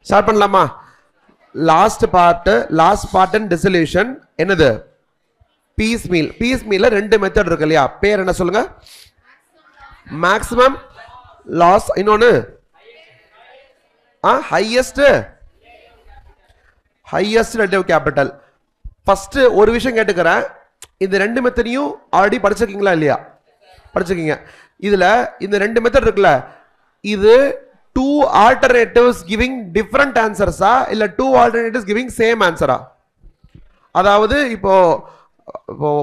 Start பண்ணலாமா? Last part and dissolution என்னது? Piece மீல்ல ரெண்டு மெத்தட் இருக்கு இல்லையா? பேர் என்ன சொல்லுங்க? மேக்ஸிமம் லாஸ், இன்னொன்னு ஹையஸ்ட் ரிலேட்டிவ் கேபிட்டல். ஃபர்ஸ்ட் ஒரு விஷயம் கேட்டுக்கிறேன், இந்த ரெண்டு மெத்தடையும் ஆல்ரெடி படிச்சிருக்கீங்களா இல்லையா? படிச்சிருக்கீங்க. இதுல இந்த ரெண்டு மெத்தட் இருக்குல்ல, இது டூ ஆல்டர்னேட்டிவ்ஸ் கிவிங் டிஃபரண்ட் ஆன்சர்ஸா இல்ல டூ ஆல்டர்னேட்டிவ்ஸ் கிவிங் சேம் ஆன்சரா? அதாவது இப்போ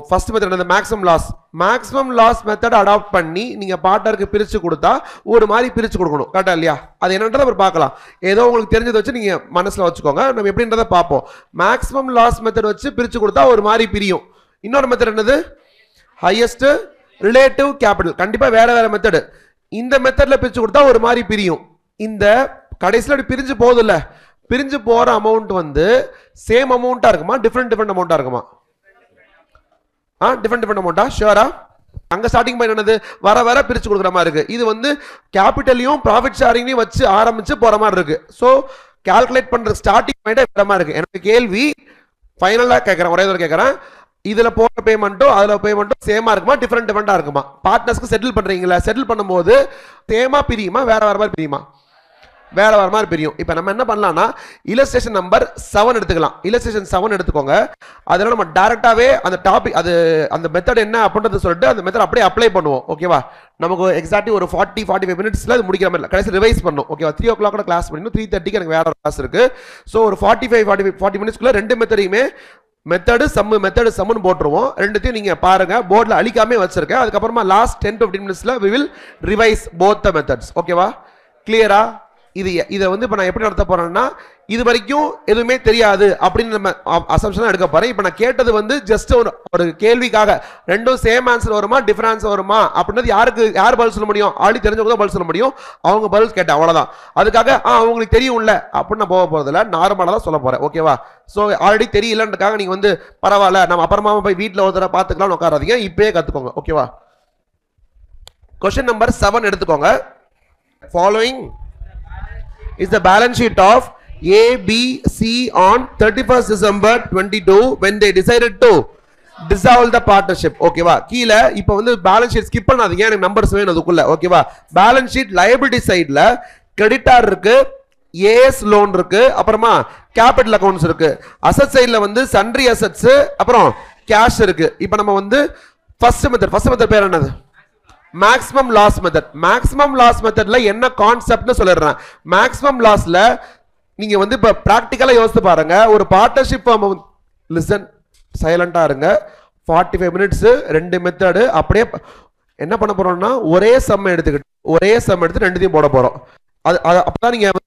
ஃபர்ஸ்ட் மெத்தட் அந்த மேக்ஸிமம் லாஸ் மெத்தட் அடாப்ட் பண்ணி நீங்க பார்ட்னருக்கு பிரிச்சு கொடுத்தா ஒரு மாதிரி பிரிச்சு கொடுக்கணும், கரெக்டா இல்லையா? அது என்னன்றதை அப்புறம் பார்க்கலாம். ஏதோ உங்களுக்கு தெரிஞ்சதை வச்சு நீங்க மனசுல வச்சுக்கோங்க, நம்ம எப்படின்றத பார்ப்போம். மேக்ஸிமம் லாஸ் மெத்தட் வச்சு பிரிச்சு கொடுத்தா ஒரு மாதிரி பிரியும். இன்னொரு மெத்தட் என்னது? Highest relative capital. கண்டிப்பா வேற மெத்தட். இந்த மெத்தட்ல பிரிச்சு கொடுத்தா ஒரு மாதிரி பிரியும். இந்த கடைசியில் பிரிஞ்சு போகுதுல்ல, பிரிஞ்சு போற அமௌண்ட் வந்து சேம் அமௌண்டா இருக்குமா டிஃபரெண்ட் அமௌண்டா இருக்குமா? டிஃபரெண்ட் அமௌண்டா? ஷூரா? அங்க ஸ்டார்டிங் பாயிண்ட் என்னது? வர பிரிச்சு கொடுக்குற மாதிரி இருக்கு. இது வந்து கேபிட்டலையும் ப்ராஃபிட் ஷேரிங்கையும் வச்சு ஆரம்பிச்சு போற மாதிரி இருக்கு. ஸோ கால்குலேட் பண்ற ஸ்டார்டிங் பாயிண்ட் வேற மாதிரி இருக்கு. எனக்கு கேள்வி ஃபைனலா கேட்கறேன், ஒரே தடவை கேட்கறேன், இதுல போற பேமெண்ட்டும் அதுல பேமெண்ட்டும் சேமா இருக்குமா டிஃபரெண்டா இருக்குமா? பார்ட்னர்ஸ்க்கு செட்டில் பண்றீங்களா, செட்டில் பண்ணும்போது சேமா பிரியுமா வேற மாதிரி பிரியுமா? வேற மாதிரி பிரியும். இப்போ நம்ம என்ன பண்ணலாம்னா இல்லஸ்ட்ரேஷன் நம்பர் 7 எடுத்துக்கலாம். இல்லஸ்ட்ரேஷன் 7 எடுத்துக்கோங்க. அதனால நம்ம டைரக்டாவே அந்த டாபிக் அந்த மெத்தட் என்ன அப்படின்றது சொல்லிட்டு அந்த மெத்தட் அப்படியே அப்ளை பண்ணுவோம். ஓகேவா? நமக்கு எக்ஸாக்ட்லி ஒரு 40-45 மினிட்ஸ்ல அது முடிக்கிற மாதிரி கடைசி ரிவைஸ் பண்ணும். ஓகேவா? 3 o'clock கிளாஸ் பண்ணணும், 3:30 எனக்கு வேற கிளாஸ் இருக்கு. ஸோ ஒரு 40 மினிட்ஸ்க்குள்ள ரெண்டு மெத்தடையுமே மெத்தடு சம்முன்னு போட்டுருவோம். ரெண்டுத்தையும் நீங்க பாருங்க, போர்டில் அழிக்காமே வச்சிருக்கேன். அதுக்கப்புறமா லாஸ்ட் 10-15 மினிட்ஸ்ல we will revise both the methods. ஓகேவா? கிளியரா? இதை வந்து இப்போ நான் எப்படி நடத்த போறேன்னா, இது வரைக்கும் எதுவுமே தெரியாது அப்படின்னு நம்ம அசம்ஷன் எடுக்க போறேன். இப்போ நான் கேட்டது வந்து ஜஸ்ட் ஒரு கேள்விக்காக, ரெண்டும் சேம் ஆன்சர் வருமா டிஃபரண்ட் ஆன்சர் வருமா அப்படின்றது யார் பதில் சொல்ல முடியும்? ஆல்ரெடி தெரிஞ்சவங்க தான் பதில் சொல்ல முடியும். அவங்க பதில் கேட்டேன், அவ்வளவுதான். அதுக்காக அவங்களுக்கு தெரியும்ல அப்படின்னு நான் போக போறதில்ல, நார்மலா தான் சொல்ல போறேன். ஓகேவா? ஸோ ஆல்ரெடி தெரியலன்றதுக்காக நீங்க வந்து பரவாயில்ல நம்ம அப்புறமா போய் வீட்டில் ஒரு தடவை பார்த்துக்கலாம்னு உட்காராதீங்க, இப்பயே கத்துக்கோங்க. ஓகேவா? கொஸ்டின் நம்பர் 7 எடுத்துக்கோங்க. Following is the balance sheet of A, B, C on 31st December 22 when they decided to dissolve the partnership. ஓகேவா? கீழ இப்போ வந்து பேலன்ஸ் ஷீட் ஸ்கிப் பண்ணாதீங்க, எனக்கு நம்பர்ஸ் வேணும் அதுக்குள்ள. ஓகேவா? பேலன்ஸ் ஷீட் லைபிலிட்டி சைடுல கிரெடிட்டார் இருக்கு, ஏஎஸ் லோன் இருக்கு, அப்புறமா கேபிட்டல் அக்கவுண்ட்ஸ் இருக்கு. அசெட் சைடுல வந்து சன்ட்ரி அசெட்ஸ் அப்புறம் கேஷ் இருக்கு. இப்போ நம்ம வந்து ஃபர்ஸ்ட் மெத்தட் பேர் என்னது? Maximum loss method. Maximum loss மெத்தட்ல என்ன கான்செப்ட்னு சொல்லிடுறேன். மேக்ஸிமம் லாஸ்ல நீங்க வந்து இப்ப பிராக்டிகலா யோசித்து பாருங்க. ஒரு பார்ட்னர்ஷிப் லிசன், சைலண்டா இருங்க. 45 மினிட்ஸ் ரெண்டு மெத்தடு அப்படியே என்ன பண்ண போறோம்னா ஒரே சம் எடுத்து ரெண்டுத்தையும் போட போறோம். அப்பதான் நீங்க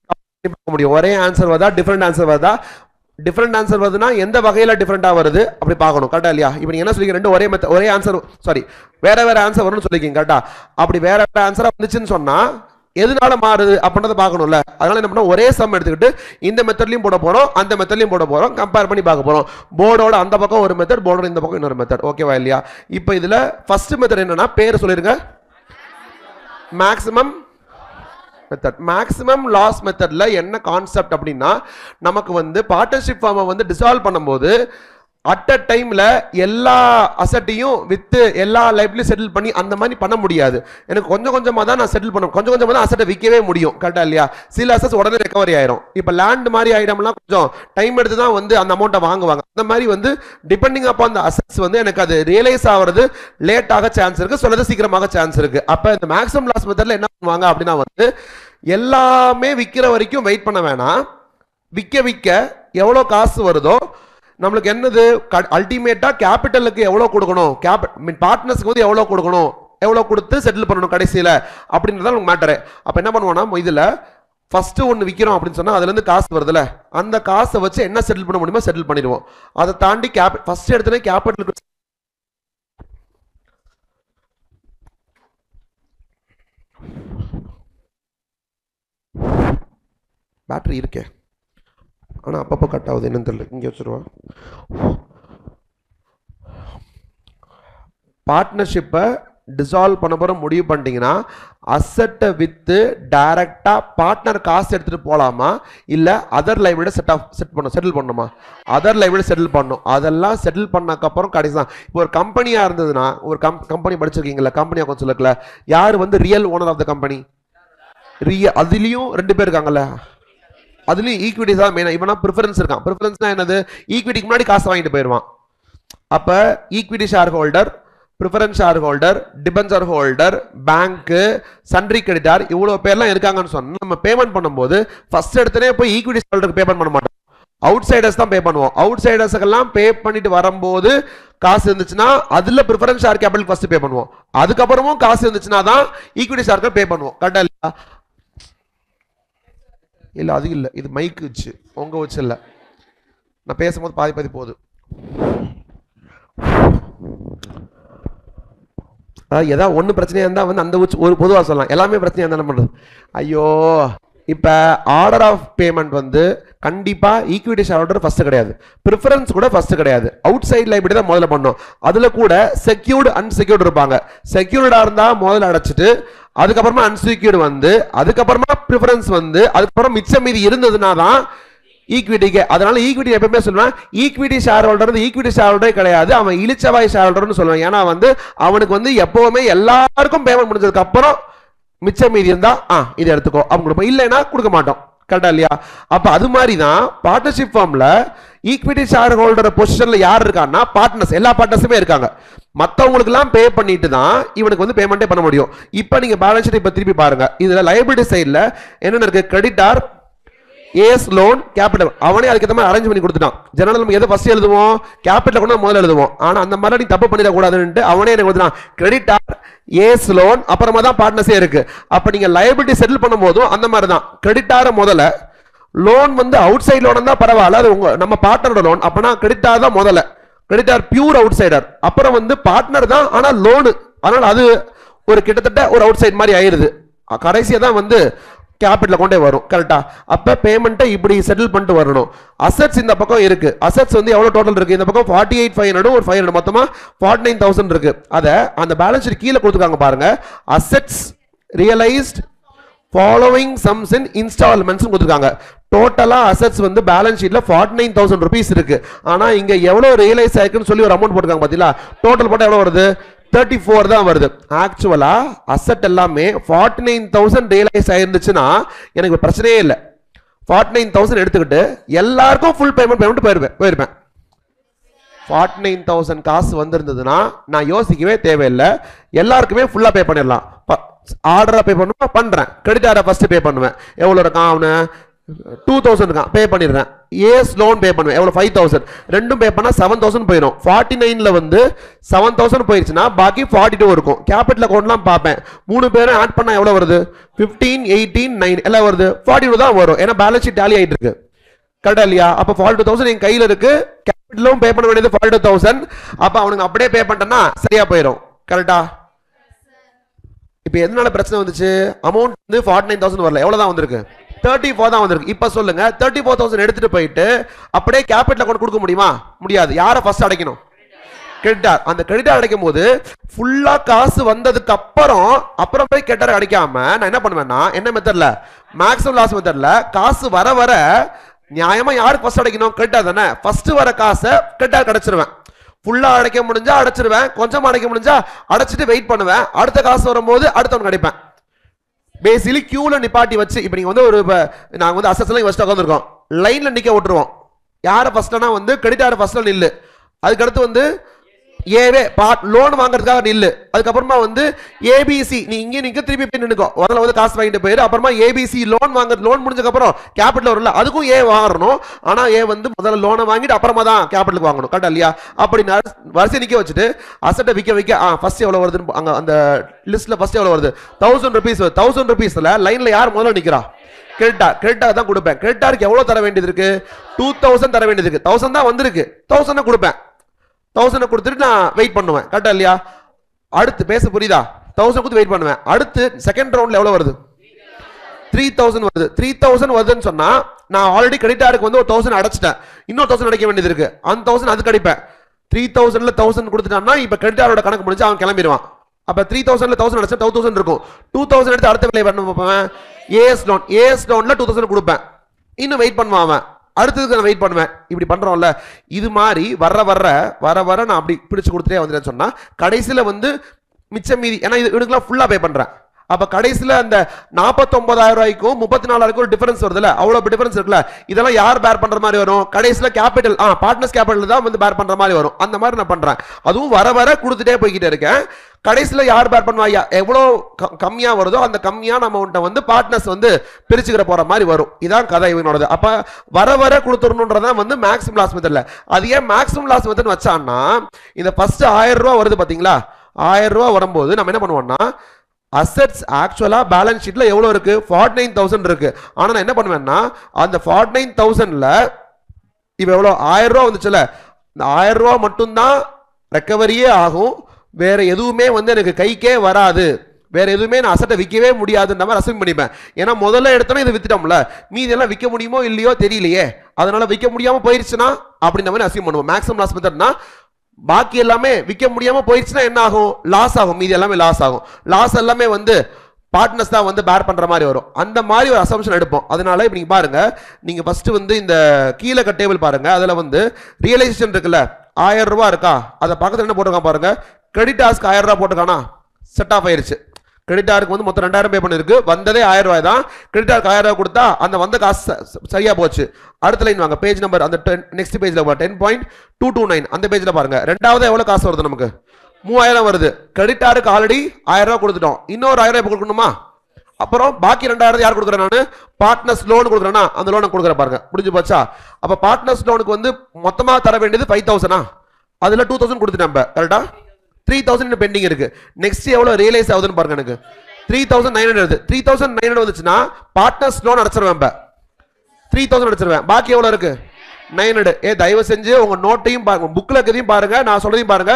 முடியும் ஒரே ஆன்சர் வருதா டிஃபரெண்ட் ஆன்சர் வருதா. டிஃபரெண்ட் ஆன்சர் வருதுன்னா எந்த வகையில டிஃபரெண்டா வருது அப்படி பார்க்கணும், கரெக்டா இல்லையா? இப்போ நீங்க என்ன சொல்லிங்க, ரெண்டு ஒரே ஆன்சர், சாரி வேற ஆன்சர் வரும்னு சொல்லிருக்கீங்க, கரெக்டா? அப்படி வேற ஆன்சரா வந்துச்சுன்னு சொன்னா எதனால மாறுது அப்படின்றத பார்க்கணும்ல. அதனால என்ன பண்ணோம், ஒரே சம் எடுத்துக்கிட்டு இந்த மெத்தட்லயும் போட போறோம், அந்த மெத்தட்லயும் போட போறோம், கம்பேர் பண்ணி பார்க்க போறோம். போர்டோட அந்த பக்கம் ஒரு மெத்தட், போர்டோட இந்த பக்கம் இன்னொரு மெத்தட். ஓகேவா இல்லையா? இப்போ இதுல ஃபர்ஸ்ட் மெத்தட் என்னன்னா, பேர் சொல்லிருங்க, மேக்ஸிமம் மெத்தட். மேக்ஸிமம் லாஸ் மெத்தட்ல என்ன கான்செப்ட் அப்படின்னா, நமக்கு வந்து பார்ட்னர்ஷிப் ஃபார்மை வந்து டிசால்வ் பண்ணும்போது அட் அ டைம்ல எல்லா அசட்டையும் வித்து எல்லா லைஃப்லையும் செட்டில் பண்ணி அந்த மாதிரி பண்ண முடியாது. எனக்கு கொஞ்சமா தான் நான் செட்டில் பண்ண, கொஞ்சமா தான் அசட்டை விற்கவே முடியும், கரெக்டா இல்லையா? சில அசட்ஸ் உடனே ரெக்கவரி ஆயிரும். இப்போ லேண்ட் மாதிரி ஐட்டம்லாம் கொஞ்சம் டைம் எடுத்து தான் வந்து அந்த அமௌண்ட்டை வாங்குவாங்க. அந்த மாதிரி வந்து டிபெண்டிங் அப்போ அந்த அசட்ஸ் வந்து எனக்கு அது ரியலைஸ் ஆகிறது லேட் ஆக சான்ஸ் இருக்கு, சொல்லது சீக்கிரமாக சான்ஸ் இருக்கு. அப்ப இந்த மேக்ஸிமம் லாஸ் மெத்தட்ல என்ன பண்ணுவாங்க அப்படின்னா வந்து எல்லாமே விற்கிற வரைக்கும் வெயிட் பண்ண வேணாம். விற்க எவ்வளோ காசு வருதோ நம்மளுக்கு என்னது அல்டிமேட்டா கேபிட்டலுக்கு எவ்வளவு கொடுக்கணும், பார்ட்னர்ஸ்க்கு வந்து எவ்வளவு கொடுக்கணும், எவ்வளவு கொடுத்து செட்டில் பண்ணணும் கடைசியில அப்படின்றத நமக்கு மேட்டரு. அப்ப என்ன பண்ணுவோம்னா, இதுல ஃபர்ஸ்ட் ஒன்னு விற்கிறோம் அப்படின்னு சொன்னா அதுல இருந்து காசு வருதுல, அந்த காசை வச்சு என்ன செட்டில் பண்ண முடியுமோ செட்டில் பண்ணிடுவோம். அதை தாண்டி ஃபர்ஸ்ட் எடுத்தனே கேபிட்டலுக்கு பேட்டரி இருக்கே, ஆனால் அப்பப்போ கட் ஆகுது, என்னன்னு தெரியல. இங்கே வச்சுருவா. பார்ட்னர்ஷிப்பை டிசால்வ் பண்ண போற முடிவு பண்ணிட்டீங்கன்னா அசெட்டை வித்து டைரக்டா பார்ட்னர் காசு எடுத்துட்டு போலாமா இல்ல அதர் லைபிலிட்டி செட்டில் பண்ணுமா? அதர் லைபிலிட்டி செட்டில் பண்ணும். அதெல்லாம் செட்டில் பண்ணக்கு அப்புறம் கடைசி தான். இப்போ ஒரு கம்பெனியா இருந்ததுன்னா, ஒரு கம்பெனி படிச்சிருக்கீங்களா, கம்பெனி அக்கௌண்ட் சொல்லல, யார் வந்து real owner of the company? அதுலயும் 2 பேர் இருக்காங்கல்ல, அதுலயும் ஈக்விட்டி தான் மெயினா. இவனா ப்ரிஃபரன்ஸ் இருக்கான். ப்ரிஃபரன்ஸ்னா என்னது? ஈக்விட்டிக்கு முன்னாடி காசு வாங்கிட்டு போயிடுவான். அப்ப equity share holder, preference share holder, debenture holder, bank, sundry creditor, இவ்வளவு பேர்லாம் இருக்காங்கன்னு சொன்னா நம்ம பேமெண்ட் பண்ணும்போது ஃபர்ஸ்ட் எடுத்தனே போய் ஈக்விட்டி ஷேர் ஹோல்டருக்கு பேமெண்ட் பண்ண மாட்டோம். அவுட் சைடர்ஸ் தான் பே பண்ணுவோம். அவுட் சைடர்ஸ்க்கெல்லாம் பே பண்ணிட்டு வரும்போது காசு இருந்துச்சுன்னா அதுல ப்ரிஃபரன்ஸ் ஷேர் கேபிட்டல் ஃபர்ஸ்ட் பே பண்ணுவோம். அதுக்கப்புறமும் காசு இருந்துச்சுன்னா தான் ஈக்விட்டி ஷேருக்கு பே பண்ணுவோம். கரெக்டா இல்லையா? இல்ல அது இல்ல, இது மைக் வச்சு உங்க வச்சு இல்ல, நான் பேசும்போது பாதி போகுது. ஏதாவது ஒண்ணு பிரச்சனையா இருந்தா வந்து அந்த ஒரு பொதுவா சொல்லலாம். எல்லாமே பிரச்சனையா இருந்தா என்ன பண்றது? ஐயோ, இப்ப ஆர்டர் ஆஃப் பேமெண்ட் வந்து கண்டிப்பா ஈக்விட்டி ஷேர் ஹோல்டர் ஃபர்ஸ்ட் கிடையாது, ப்ரிஃபரன்ஸ் கூட ஃபர்ஸ்ட் கிடையாது, அவுட் சைட் லைபிலிட்டி தான் முதல்ல பண்ணோம். அதுல கூட செக்யூர்டு அன்செக்யூர்டு இருப்பாங்க. செக்யூர்டா இருந்தா முதல்ல அடைச்சிட்டு அதுக்கப்புறமா அன்செக்யூர்டு வந்து அதுக்கப்புறமா ப்ரிஃபரன்ஸ் வந்து அதுக்கப்புறம் மிச்சம் மீதி இருந்ததுன்னா தான் ஈக்விட்டிக்கு. அதனால ஈக்விட்டி எப்பவுமே சொல்லுவேன், equity shareholder equity share ஹோல்டரே கிடையாது, அவன் இளிச்சவாய் ஷேர் ஹோல்டர்னு சொல்லுவேன். ஏன்னா வந்து அவனுக்கு வந்து எப்பவுமே எல்லாருக்கும் பேமெண்ட் முடிஞ்சதுக்கு அப்புறம் மிச்சம் மீதி இருந்தா இதை எடுத்துக்கோ அவங்க கொடுப்போம், இல்லைன்னா கொடுக்க மாட்டோம். கரெக்டா இல்லையா? அப்ப அது மாதிரி தான் பார்ட்னர்ஷிப் ஃபார்ம்ல ஈக்விட்டி ஷேர் ஹோல்டர் பொசிஷன்ல யார் இருக்கான்னா பார்ட்னர்ஸ், எல்லா பார்ட்னர்ஸுமே இருக்காங்க. மற்றவங்களுக்கு எல்லாம் பே பண்ணிட்டு தான் இவனுக்கு வந்து பேமெண்ட்டே பண்ண முடியும். இப்போ நீங்க பேலன்ஸ் ஷீட் இப்ப திருப்பி பாருங்க. இதுல லைபிலிட்டி சைட்ல என்னென்ன இருக்கு? கிரெடிட்டார், ஏஸ், லோன், கேபிட்டல். அவனே அதுக்கு மாதிரி அரேஞ்ச் பண்ணி கொடுத்துட்டான். ஜெனரல் நம்ம எதை ஃபர்ஸ்ட் எழுதுவோம்? கேபிட்டல் கூட முதல்ல எழுதுவோம். ஆனா அந்த மாதிரி நீ தப்பு பண்ணிடக்கூடாதுன்னு அவனே எனக்கு கொடுத்துட்டான். கிரெடிட்டார், ஏஸ், லோன், அப்புறமா தான் பார்ட்னர்ஸே இருக்கு. அப்ப நீங்க லைபிலிட்டி செட்டில் பண்ணும் போதும் அந்த மாதிரி தான். கிரெடிட்டார முதல்ல, லோன் வந்து அவுட் சைட் லோன் தான் பரவாயில்ல, அது உங்க நம்ம பார்ட்னரோட லோன். அப்பனா கிரெடிட்டார் தான் முதல்ல. Creditor pure out cider. அப்புறம் வந்து பார்ட்னர் தான் ஆனா லோனு, அதனால அது ஒரு கிட்டத்தட்ட ஒரு அவுட் சைட் மாதிரி ஆயிருது. கடைசியா தான் வந்து கேபிட்டல் கொண்டே வரும். கரெக்டா? அப்ப பேமெண்ட்டை இப்படி செட்டில் பண்ணிட்டு வரணும். அசெட்ஸ் இந்த பக்கம் இருக்கு. அசெட்ஸ் வந்து எவ்வளவு டோட்டல் இருக்கு? இந்த பக்கம் 48,500 ஒரு 500 மொத்தமா 49,000 இருக்கு. அத அந்த பேலன்ஸ் ஷீட் கீழே கொடுத்துருக்காங்க பாருங்க. அசெட்ஸ் ரியலைஸ்ட் ஃபாலோவிங் சம்ஸ் இன் இன்ஸ்டால்மெண்ட்ஸ் கொடுத்துருக்காங்க. டோட்டலா அசெட்ஸ் வந்து பேலன்ஸ் ஷீட்ல 49,000 rupees இருக்கு. ஆனா இங்க எவ்வளவு ரியலைஸ் ஆயிருக்குன்னு சொல்லி ஒரு அமௌண்ட் போட்டுருக்காங்க பாத்தீங்களா? டோட்டல் போட்டா எவ்வளவு வருது? 34 தான் வருது. ஆக்சுவலா அசெட் எல்லாமே 49,000 ரியலைஸ் ஆயிருந்துச்சுன்னா எனக்கு பிரச்சனையே இல்லை. 49,000 எடுத்துக்கிட்டு எல்லாருக்கும் ஃபுல் பேமெண்ட் போயிருப்பேன். 49,000 காசு வந்திருந்ததுன்னா நான் யோசிக்கவே தேவையில்லை, எல்லாருக்குமே ஃபுல்லா பே பண்ணிடலாம். ஆர்டரா பே பண்ணுவேன், பண்றேன். கிரெடிட்டார ஃபர்ஸ்ட் பே பண்ணுவேன். எவ்வளவு இருக்கான் அவனு? 2,000 இருக்கான், பே பண்ணிடுறேன். ஏஸ் லோன் பே பண்ணுவேன். எவ்வளவு? 5,000. ரெண்டும் பே பண்ணா 7,000 போயிடும். 49ல வந்து 7,000 போயிடுச்சுன்னா பாக்கி 42 இருக்கும். கேபிட்டல் அக்கௌண்ட்லாம் பார்ப்பேன். 3 பேரும் ஆட் பண்ணா எவ்வளவு வருது? 15, 18, 9 எல்லாம் வருது. 42 தான் வரும். ஏன்னா பேலன்ஸ் ஷீட் டேலி ஆயிட்டு இருக்கு. கரெக்டா இல்லையா? அப்ப 42,000 என் கையில இருக்கு. கேபிட்டலும் பே பண்ண வேண்டியது 42,000. அப்ப அவனுக்கு அப்படியே பே பண்ணிட்டேன்னா சரியா போயிடும். கரெக்டா? இப்ப எதனால பிரச்சனை வந்துச்சு? அமௌண்ட் வந்து 49,000 வரல. எவ்வளவுதான் வந்திருக்கு? 34 தான் வந்திருக்கு. இப்ப சொல்லுங்க, 34,000 எடுத்துட்டு போயிட்டு அப்படியே கேபிட்டல் அக்கௌண்ட் கொடுக்க முடியுமா? முடியாது. யாரை ஃபர்ஸ்ட் அடைக்கணும்? கிரெடிட்டார். அந்த கிரெடிட்டார் அடைக்கும் போது ஃபுல்லா காசு வந்ததுக்கு அப்புறம் போய் கிரெடிட்டார் அடைக்காம நான் என்ன பண்ணுவேன்னா, என்ன மெத்தட்ல? மேக்ஸிமம் லாஸ் மெத்தட்ல காசு வர நியாயமா யாருக்கு ஃபர்ஸ்ட் அடைக்கணும்? கிரெடிட்டார் தானே. ஃபர்ஸ்ட் வர காசை கிரெடிட்டார் அடைச்சிருவேன். ஃபுல்லா அடைக்க முடிஞ்சா அடைச்சிருவேன், கொஞ்சமா அடைக்க முடிஞ்சா அடைச்சிட்டு வெயிட் பண்ணுவேன். அடுத்த காசு வரும்போது அடுத்தவனுக்கு அடைப்பேன். பேசிக்கலி கியூல நிப்பாட்டி வச்சு, இப்போ நீங்க வந்து ஒரு நாங்க வந்து அசெட்ஸ் எல்லாம் ஃபர்ஸ்ட் உட்கார்ந்திருக்கோம், லைன்ல நிக்க விட்டுருவோம். யாரை ஃபர்ஸ்ட்னா வந்து கிரெடிட்டார் ஃபர்ஸ்ட்ல நில்லு, அதுக்கு அடுத்து வந்து ஏவே லோன் வாங்குறதுக்காக நில்லு, அதுக்கப்புறமா வந்து ஏபிசி நீ இங்கே நிக்க திருப்பி போய் நின்னுக்கோ, முதல்ல வந்து காசு வாங்கிட்டு போயிரு. அப்புறமா ஏபிசி லோன் லோன் முடிஞ்சதுக்கு அப்புறம் கேபிட்டல் வரும்ல, அதுக்கும் ஏ வாங்கணும். ஆனா ஏ வந்து முதல்ல லோனை வாங்கிட்டு அப்புறமா தான் கேபிட்டலுக்கு வாங்கணும். கரெக்டா இல்லையா? அப்படி வரிசை நிக்க வச்சுட்டு அசெட்டை விற்க ஃபர்ஸ்ட் எவ்வளவு வருதுன்னு அங்க அந்த லிஸ்ட்ல ஃபர்ஸ்ட் எவ்வளவு வருது? 1,000 rupees. 1,000 rupeesல லைன்ல யார் முதல்ல நிக்கிறா? கிரெடிட்டார் தான் கொடுப்பேன். கிரெடிட்டாருக்கு எவ்வளவு தர வேண்டியது இருக்கு? 2,000 தர வேண்டியது இருக்கு. 1,000 தான் வந்திருக்கு, 1,000 கொடுப்பேன். 1,000 கொடுத்துட்டு நான் வெயிட் பண்ணுவேன். கரெக்டா இல்லையா? அடுத்து பேச புரியுதா? 1,000 கொடுத்து வெயிட் பண்ணுவேன். அடுத்து செகண்ட் ரவுண்ட்ல எவ்வளவு வருது? 3,000 வருது. 3,000 வருதுன்னு சொன்னா நான் ஆல்ரெடி கிரெடிட்டாருக்கு வந்து ஒரு 1,000 அடைச்சிட்டேன். இன்னொரு 1,000 அடைக்க வேண்டியது இருக்கு. அந்த 1,000 அதுக்கு அடிப்பேன். 3,000ல 1,000 கொடுத்துட்டான்னா இப்ப கிரெடிட்டாரோட கணக்கு முடிஞ்சு அவன் கிளம்பிடுவான். அப்ப 3000ல 1000 அடிச்சா 2000 இருக்கும். 2000 எடுத்து அடுத்த வேலையை பண்ண பார்ப்பேன். ஏஎஸ் லோன்ல 2000 கொடுப்பேன். இன்னும் வெயிட் பண்ணுவான் அவன். அடுத்ததுக்கு நான் வெயிட் பண்ணுவேன். இப்படி பண்றோம்ல, இது மாதிரி வர நான் அப்படி பிடிச்சு கொடுத்துட்டே வந்துட்டேன்னு சொன்னா கடைசியில வந்து மிச்சம் மீதி, ஏன்னா இதுக்கெல்லாம் ஃபுல்லா பே பண்றேன். அப்ப கடைசியில அந்த 49,000 ரூபாய்க்கும் 34,000 ஒரு டிஃபரன்ஸ் வருதுல, அவ்வளவு டிஃபரன்ஸ் இருக்குல்ல, இதெல்லாம் யார் பேர் பண்ற மாதிரி வரும்? கடைசியில கேபிட்டல் பார்ட்னர்ஸ் கேபிட்டல் தான் வந்து பேர் பண்ற மாதிரி வரும். அந்த மாதிரி நான் பண்றேன். அதுவும் வர கொடுத்துட்டே போய்கிட்டே இருக்கேன். கடைசியில யார் பேர் பண்ணுவா? எவ்வளவு கம்மியா வருதோ அந்த கம்மியான அமௌண்ட்டை வந்து பார்ட்னர்ஸ் வந்து பிரிச்சுக்கிற போற மாதிரி வரும். இதான் கதை இவனோடது. அப்ப வர கொடுத்துடணும்ன்றதான் வந்து மேக்ஸிமம் லாஸ் மெத்தட்ல. அது ஏன் மேக்ஸிமம் லாஸ் மெத்தட் வச்சான்னா, இந்த ஃபர்ஸ்ட் 1000 ரூபாய் வருது பாத்தீங்களா, 1000 ரூபாய் வரும்போது நம்ம என்ன பண்ணுவோம்னா, அசெட்ஸ் ஆக்சுவலா பேலன்ஸ் ஷீட்ல எவ்வளவு இருக்கு? 49,000 இருக்கு. ஆனா நான் என்ன பண்ணுவேன்னா, அந்த 49,000ல இப்ப எவ்வளவு 1000 ரூபாய் வந்துச்சுல, இந்த 1000 ரூபாய் மட்டும்தான் ரெக்கவரியே ஆகும். வேற எதுவுமே வந்து எனக்கு கைக்கே வராது, வேற எதுவுமே நான் அசட்டை விற்கவே முடியாதுன்ற மாதிரி அசைன் பண்ணிப்பேன். ஏன்னா முதல்ல எடுத்தோன்னா இதை வித்துட்டோம்ல, மீதி எல்லாம் விற்க முடியுமோ இல்லையோ தெரியலையே, அதனால விற்க முடியாம போயிருச்சுன்னா அப்படின்ற மாதிரி அசைன் பண்ணுவோம். மேக்ஸிமம் லாஸ் மெத்தட்னா பாக்கி எல்லாமே விற்க முடியாம போயிருச்சுன்னா என்ன ஆகும்? லாஸ் ஆகும். மீதி எல்லாமே லாஸ் ஆகும். லாஸ் எல்லாமே வந்து பார்ட்னர்ஸ் தான் வந்து பேர் பண்ற மாதிரி வரும். அந்த மாதிரி ஒரு அசம்ஷன் எடுப்போம். அதனால இப்ப நீங்க பாருங்க, நீங்க ஃபர்ஸ்ட் வந்து இந்த கீழே டேபிள் பாருங்க, அதுல வந்து ரியலைசேஷன் இருக்குல்ல, 1000 ரூபாய் இருக்கா, அதை பக்கத்துல என்ன போட்டிருக்கான் பாருங்க, கிரெடிட்டார்ஸ்க்கு 1000 ரூபாய் போட்டிருக்கானா, செட் ஆஃப் ஆயிருச்சு. கிரெடிட்டாருக்கு வந்து மொத்தம் 2000 பே பண்ணிருக்கு, வந்ததே 1000 ரூபாய் தான். கிரெடிட்டாருக்கு 1000 ரூபாய் கொடுத்தா அந்த வந்த காசு சரியா போச்சு. அடுத்த லைன் வாங்க, பேஜ் நம்பர் அந்த நெக்ஸ்ட் பேஜ்ல 10.229 அந்த பேஜ்ல பாருங்க, ரெண்டாவது எவ்வளவு காசு வருது நமக்கு? 3000 வருது. கிரெடிட்டாருக்கு ஆல்ரெடி 1000 ரூபாய் கொடுத்துட்டோம், இன்னொரு 1000 ரூபாய் கொடுக்கணுமா? அப்புறம் பாக்கி 2000 யார் கொடுக்குறேன்? நான் பார்ட்னர்ஸ் லோன் கொடுக்குறேன்னா அந்த லோனை கொடுக்குறேன் பாருங்க, முடிஞ்சு போச்சா? அப்ப பார்ட்னர்ஸ் லோனுக்கு வந்து மொத்தமா தர வேண்டியது 5,000, அதுல 2,000 கொடுத்துட்டேன். கரெக்டா? 3,000 பெண்டிங் இருக்கு. நெக்ஸ்ட் எவ்வளவு ரியலைஸ் ஆகுதுன்னு பாருங்க. எனக்கு 3,900 3,900 வந்துச்சுன்னா பார்ட்னர்ஸ் லோன் அடைச்சிருவேன். 3,000 அடைச்சிருவேன். பாக்கி எவ்வளவு இருக்கு? 900. தயவு செஞ்சு உங்க நோட்டையும் பாருங்க, புக்ல இருக்கதையும் பாருங்க, நான் சொல்றதையும் பாருங்க.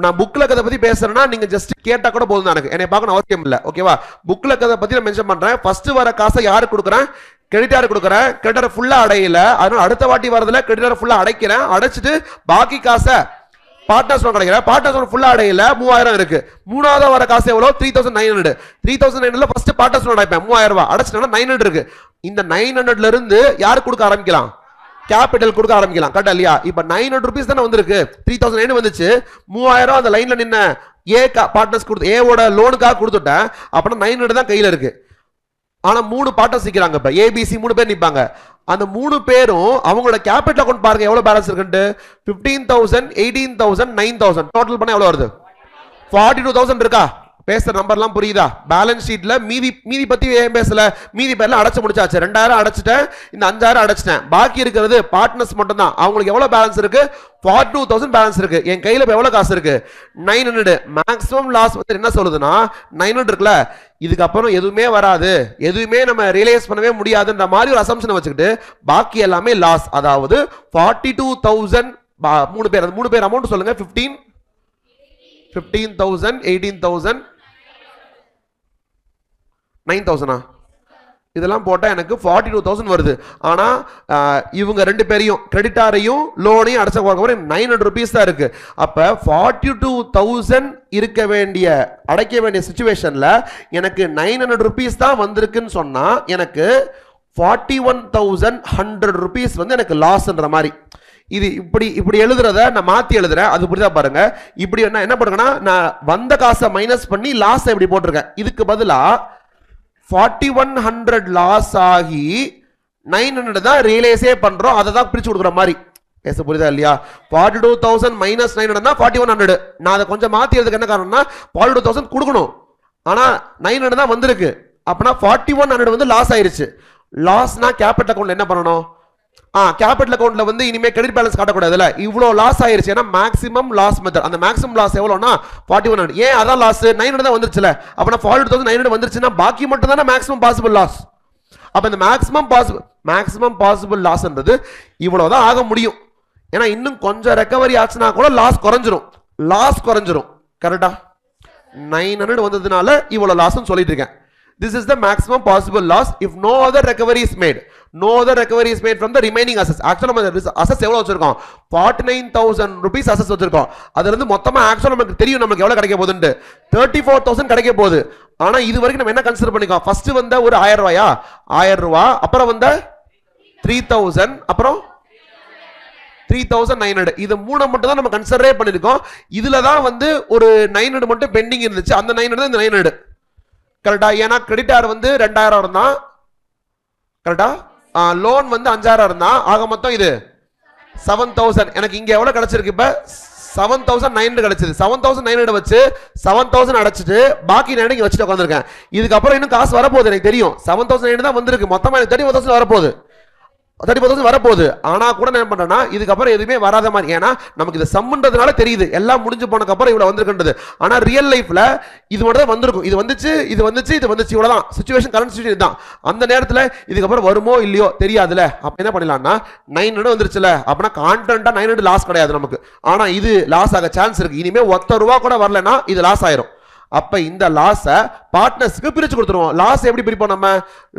நான் புக்ல கதை பத்தி பேசுறேன்னா நீங்க ஜஸ்ட் கேட்டா கூட போதும், எனக்கு என்னை பார்க்கணும் அவசியம் இல்ல. ஓகேவா? புக்ல கதை பத்தி நான் மென்ஷன் பண்றேன். ஃபர்ஸ்ட் வர காசை யாருக்கு கொடுக்குறேன்? கிரெடிட்டாருக்கு கொடுக்குறேன். கிரெடிட்டார் ஃபுல்லா அடையல, அதனால அடுத்த வாட்டி வரதுல கிரெடிட்டார் ஃபுல்லா அடைக்கிறேன். அடைச்சிட்டு பாக்கி காசை பார்ட்னர்ஸ் லோன் கிடைக்கிற, பார்ட்னர்ஸ் லோன் ஃபுல்லா அடையல, 3000 இருக்கு. மூணாவது வர காசு எவ்வளவு? 3,900. 3,900ல ஃபர்ஸ்ட் பார்ட்னர்ஸ் லோன் அடைப்பேன், 3000 ரூபாய் அடைச்சிட்டா 900 இருக்கு. இந்த 900ல இருந்து யாருக்கு கொடுக்க ஆரம்பிக்கலாம்? கேபிட்டல் கொடுக்க ஆரம்பிக்கலாம். கரெக்டா இல்லையா? இப்ப 900 ரூபீஸ் தானே வந்திருக்கு, 3,900 வந்துச்சு. 3000 அந்த லைன்ல நின்ன ஏ பார்ட்னர்ஸ் கொடுத்து ஏவோட லோனுக்காக கொடுத்துட்டேன். அப்படின்னா 900 தான் கையில இருக்கு. ஆனா 3 பார்ட்னர்ஸ் நிக்கிறாங்க. இப்ப ஏபிசி 3 பேர் நிப்பாங்க. அந்த 3 பேரும் அவங்களோட கேபிட்டல் அக்கவுண்ட் பாருங்க எவ்வளவு பேலன்ஸ் இருக்குன்னு. 15,000, 18,000, 9,000 டோட்டல் பண்ணா எவ்வளவு வருது? 42,000 இருக்கா? பேசுற நம்பர்லாம் புரியுதா? பேலன்ஸ் ஷீட்ல மீதி பத்தி ஏன் பேசல? மீதி பேர்ல அடைச்சு முடிச்சாச்சு. 2000 அடைச்சிட்டேன், இந்த 5000 அடைச்சிட்டேன். பாக்கி இருக்கிறது பார்ட்னர்ஸ் மட்டும் தான். அவங்களுக்கு எவ்வளவு பேலன்ஸ் இருக்கு? 42,000 பேலன்ஸ் இருக்கு. என் கையில இப்ப எவ்வளவு காசு இருக்கு? 900. மேக்ஸிமம் லாஸ் வந்து என்ன சொல்லுதுன்னா 900 இருக்குல்ல, இதுக்கப்புறம் எதுவுமே வராது, எதுவுமே நம்ம ரியலைஸ் பண்ணவே முடியாதுன்ற மாதிரி ஒரு அசம்ஷன் வச்சுக்கிட்டு பாக்கி எல்லாமே லாஸ். அதாவது 42,000 மூணு பேர் அமௌண்ட் சொல்லுங்க. 15,000, 18,000, 9,000. இதெல்லாம் போட்டா எனக்கு 42,000 வருது. ஆனா இவங்க ரெண்டு பேரையும் கிரெடிட்டாரையும் லோனையும் அடைச்ச 900 ரூபீஸ் தான் இருக்கு. அப்ப 42,000 இருக்க வேண்டிய அடைக்க வேண்டிய சிச்சுவேஷன்ல எனக்கு 900 ரூபீஸ் தான் வந்திருக்குன்னு சொன்னா எனக்கு 41,100 ரூபீஸ் வந்து எனக்கு லாஸ்ன்ற மாதிரி. இது இப்படி எழுதுறத நான் மாத்தி எழுதுறேன், அது புரியுதா பாருங்க. இப்படி என்ன பண்ணுங்கன்னா, நான் வந்த காசை மைனஸ் பண்ணி லாஸ் இப்படி போட்டிருக்கேன். இதுக்கு பதிலா 4100 லாஸ் ஆகி 900 தான் ரியலைஸே பண்றோம், அதை தான் பிரிச்சு கொடுக்குற மாதிரி. பேச புரியுதா இல்லையா? 42,000 மைனஸ் 900 தான் 4100. நான் அதை கொஞ்சம் மாத்தி எழுதுக்கு என்ன காரணம்னா 42,000 கொடுக்கணும், ஆனா 900 தான் வந்திருக்கு. அப்படின்னா 4100 வந்து லாஸ் ஆயிருச்சு. லாஸ்னா கேபிட்டல் அக்கௌண்ட்ல என்ன பண்ணணும்? கேபிட்டல் அக்கவுண்ட்ல வந்து இனிமே கிரெடிட் பேலன்ஸ் காட்டக்கூடாதுல. இவ்வளவு லாஸ் ஆயிருச்சு. ஏன்னா மேக்ஸிமம் லாஸ் மெத்தட். அந்த மேக்ஸிமம் லாஸ் எவ்வளவுனா 4100. ஏன் அதான் லாஸ்? 900 தான் வந்துருச்சுல. அப்பனா 42,900 வந்துருச்சுன்னா பாக்கி மட்டும் தானே மேக்ஸிமம் பாசிபிள் லாஸ். அப்ப இந்த மேக்ஸிமம் பாசிபிள் லாஸ்ன்றது இவ்வளவுதான் ஆக முடியும். ஏன்னா இன்னும் கொஞ்சம் ரெக்கவரி ஆச்சுன்னா கூட லாஸ் குறைஞ்சிரும். கரெக்டா? 900 வந்ததுனால இவ்வளவு லாஸ்ன்னு சொல்லிட்டு இருக்கேன். This is the maximum possible loss if no other recovery is made. No other recovery is made from the remaining assets. Actually நம்ம assets எவ்வளவு வச்சிருக்கோம்? 49000 rupees assets வச்சிருக்கோம். அதுல இருந்து மொத்தமா actually நமக்கு தெரியும் நமக்கு எவ்வளவு கிடைக்க போகுதுன்னு. 34000 கிடைக்க போகுது. ஆனா இது வரைக்கும் நம்ம என்ன கன்சிடர் பண்ணிக்கோம்? ஃபர்ஸ்ட் வந்த ஒரு 1000 ரூபாயா? 1000 ரூபாய், அப்புறம் வந்த 3000, அப்புறம் 3900. இது மூணு மட்டும் தான் நம்ம கன்சிடரே பண்ணிருக்கோம். இதுல தான் வந்து ஒரு 900 மட்டும் பெண்டிங் இருந்துச்சு. அந்த 900 தான் இந்த 900. கரெக்டா? ஏன்னா கிரெடிட்டார் வந்து 2000 இருந்தா, கரெக்டா? லோன் வந்து 5000 இருந்தா, ஆக மொத்தம் இது 7000. எனக்கு இங்க எவ்வளவு கிடைச்சிருக்கு? இப்ப 7900 கிடைச்சது. 7900 வச்சு 7000 அடைச்சிட்டு பாக்கி 900 இங்க வச்சுட்டு உட்கார்ந்திருக்கேன். இதுக்கப்புறம் இன்னும் காசு வரப்போகுது, எனக்கு தெரியும். 7900 தான் வந்திருக்கு. மொத்தமா எனக்கு 34000 வரப்போகுது. 34000 வரப்போகுது. ஆனா கூட என்ன பண்றேன்னா இதுக்கப்புறம் எதுவுமே வராத மாதிரி, ஏன்னா நமக்கு இது சம்ன்றதுனால தெரியுது எல்லாம் முடிஞ்சு போனதுக்கு அப்புறம் இவ்வளவு வந்திருக்குன்றது. ஆனா ரியல் லைஃப்ல இது மட்டும் தான் வந்திருக்கும். இது வந்துச்சு, இது வந்துச்சு, இது வந்துச்சு, இவ்வளவுதான் சிச்சுவேஷன். கரண்ட் சிச்சுவேஷன் தான். அந்த நேரத்துல இதுக்கப்புறம் வருமோ இல்லையோ தெரியாதுல. அப்ப என்ன பண்ணலாம்னா 900 வந்துருச்சுல, அப்படின்னா கான்ஸ்டன்டா 900 லாஸ் கிடையாது நமக்கு. ஆனா இது லாஸ் ஆக சான்ஸ் இருக்கு. இனிமே 1 ரூபா கூட வரலன்னா இது லாஸ் ஆயிரும். அப்ப இந்த லாஸ பார்ட்னர்ஸ்க்கு பிரிச்சு கொடுத்துருவோம். லாஸ் எப்படி பிரிப்போம் நம்ம?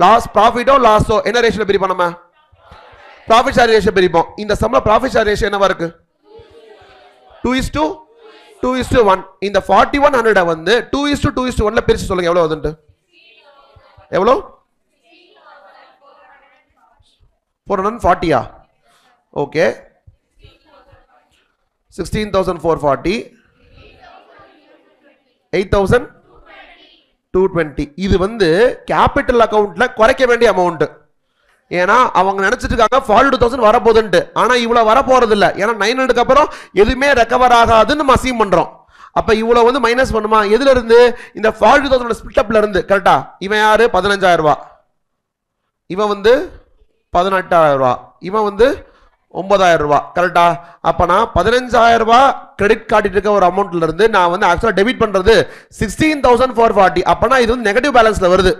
லாஸ் ப்ராஃபிட்டோ லாஸோ என்ன ரேஷியோல பிரிப்போம் நம்ம? ப்ராஃபிட் ஷேர் ரேஷியோ பிரிப்போம். இந்த சம்ல ப்ராஃபிட் ஷேர் ரேஷியோ என்னவா இருக்கு? 2:1. இந்த 4100 வந்து 2:2:1ல பிரிச்சு சொல்லுங்க எவ்வளவு வருதுன்னு. எவ்வளவு? 440. ஓகே, 16440, 8220. இது வந்து கேபிட்டல் அக்கவுண்ட்ல குறைக்க வேண்டிய அமௌண்ட். ஏன்னா அவங்க நினைச்சிட்டு இருக்காங்க 42000 வரப்போகுதுன்ட்டு. ஆனா இவ்வளவு வரப்போறது இல்ல. ஏன்னா 900க்கு அப்புறம் எதுவுமே ரெக்கவர் ஆகாதுன்னு நம்ம அசீம் பண்றோம். அப்ப இவ்வளவு வந்து மைனஸ் பண்ணுமா? எதுல இருந்து? இந்த 42000 ஸ்பிளிட் அப்ல இருந்து. கரெக்டா? இவன் யாரு? 15000 ரூபாய், இவன் வந்து 18000 ரூபாய், இவன் வந்து 9000 ரூபாய். கரெக்டா? அப்ப நான் 15000 ரூபாய் கிரெடிட் காட்டிட்டு இருக்க ஒரு அமௌண்ட்ல இருந்து நான் வந்து ஆக்சுவலா டெபிட் பண்றது 16440. அப்பனா இது வந்து நெகட்டிவ் பேலன்ஸ்ல வருது.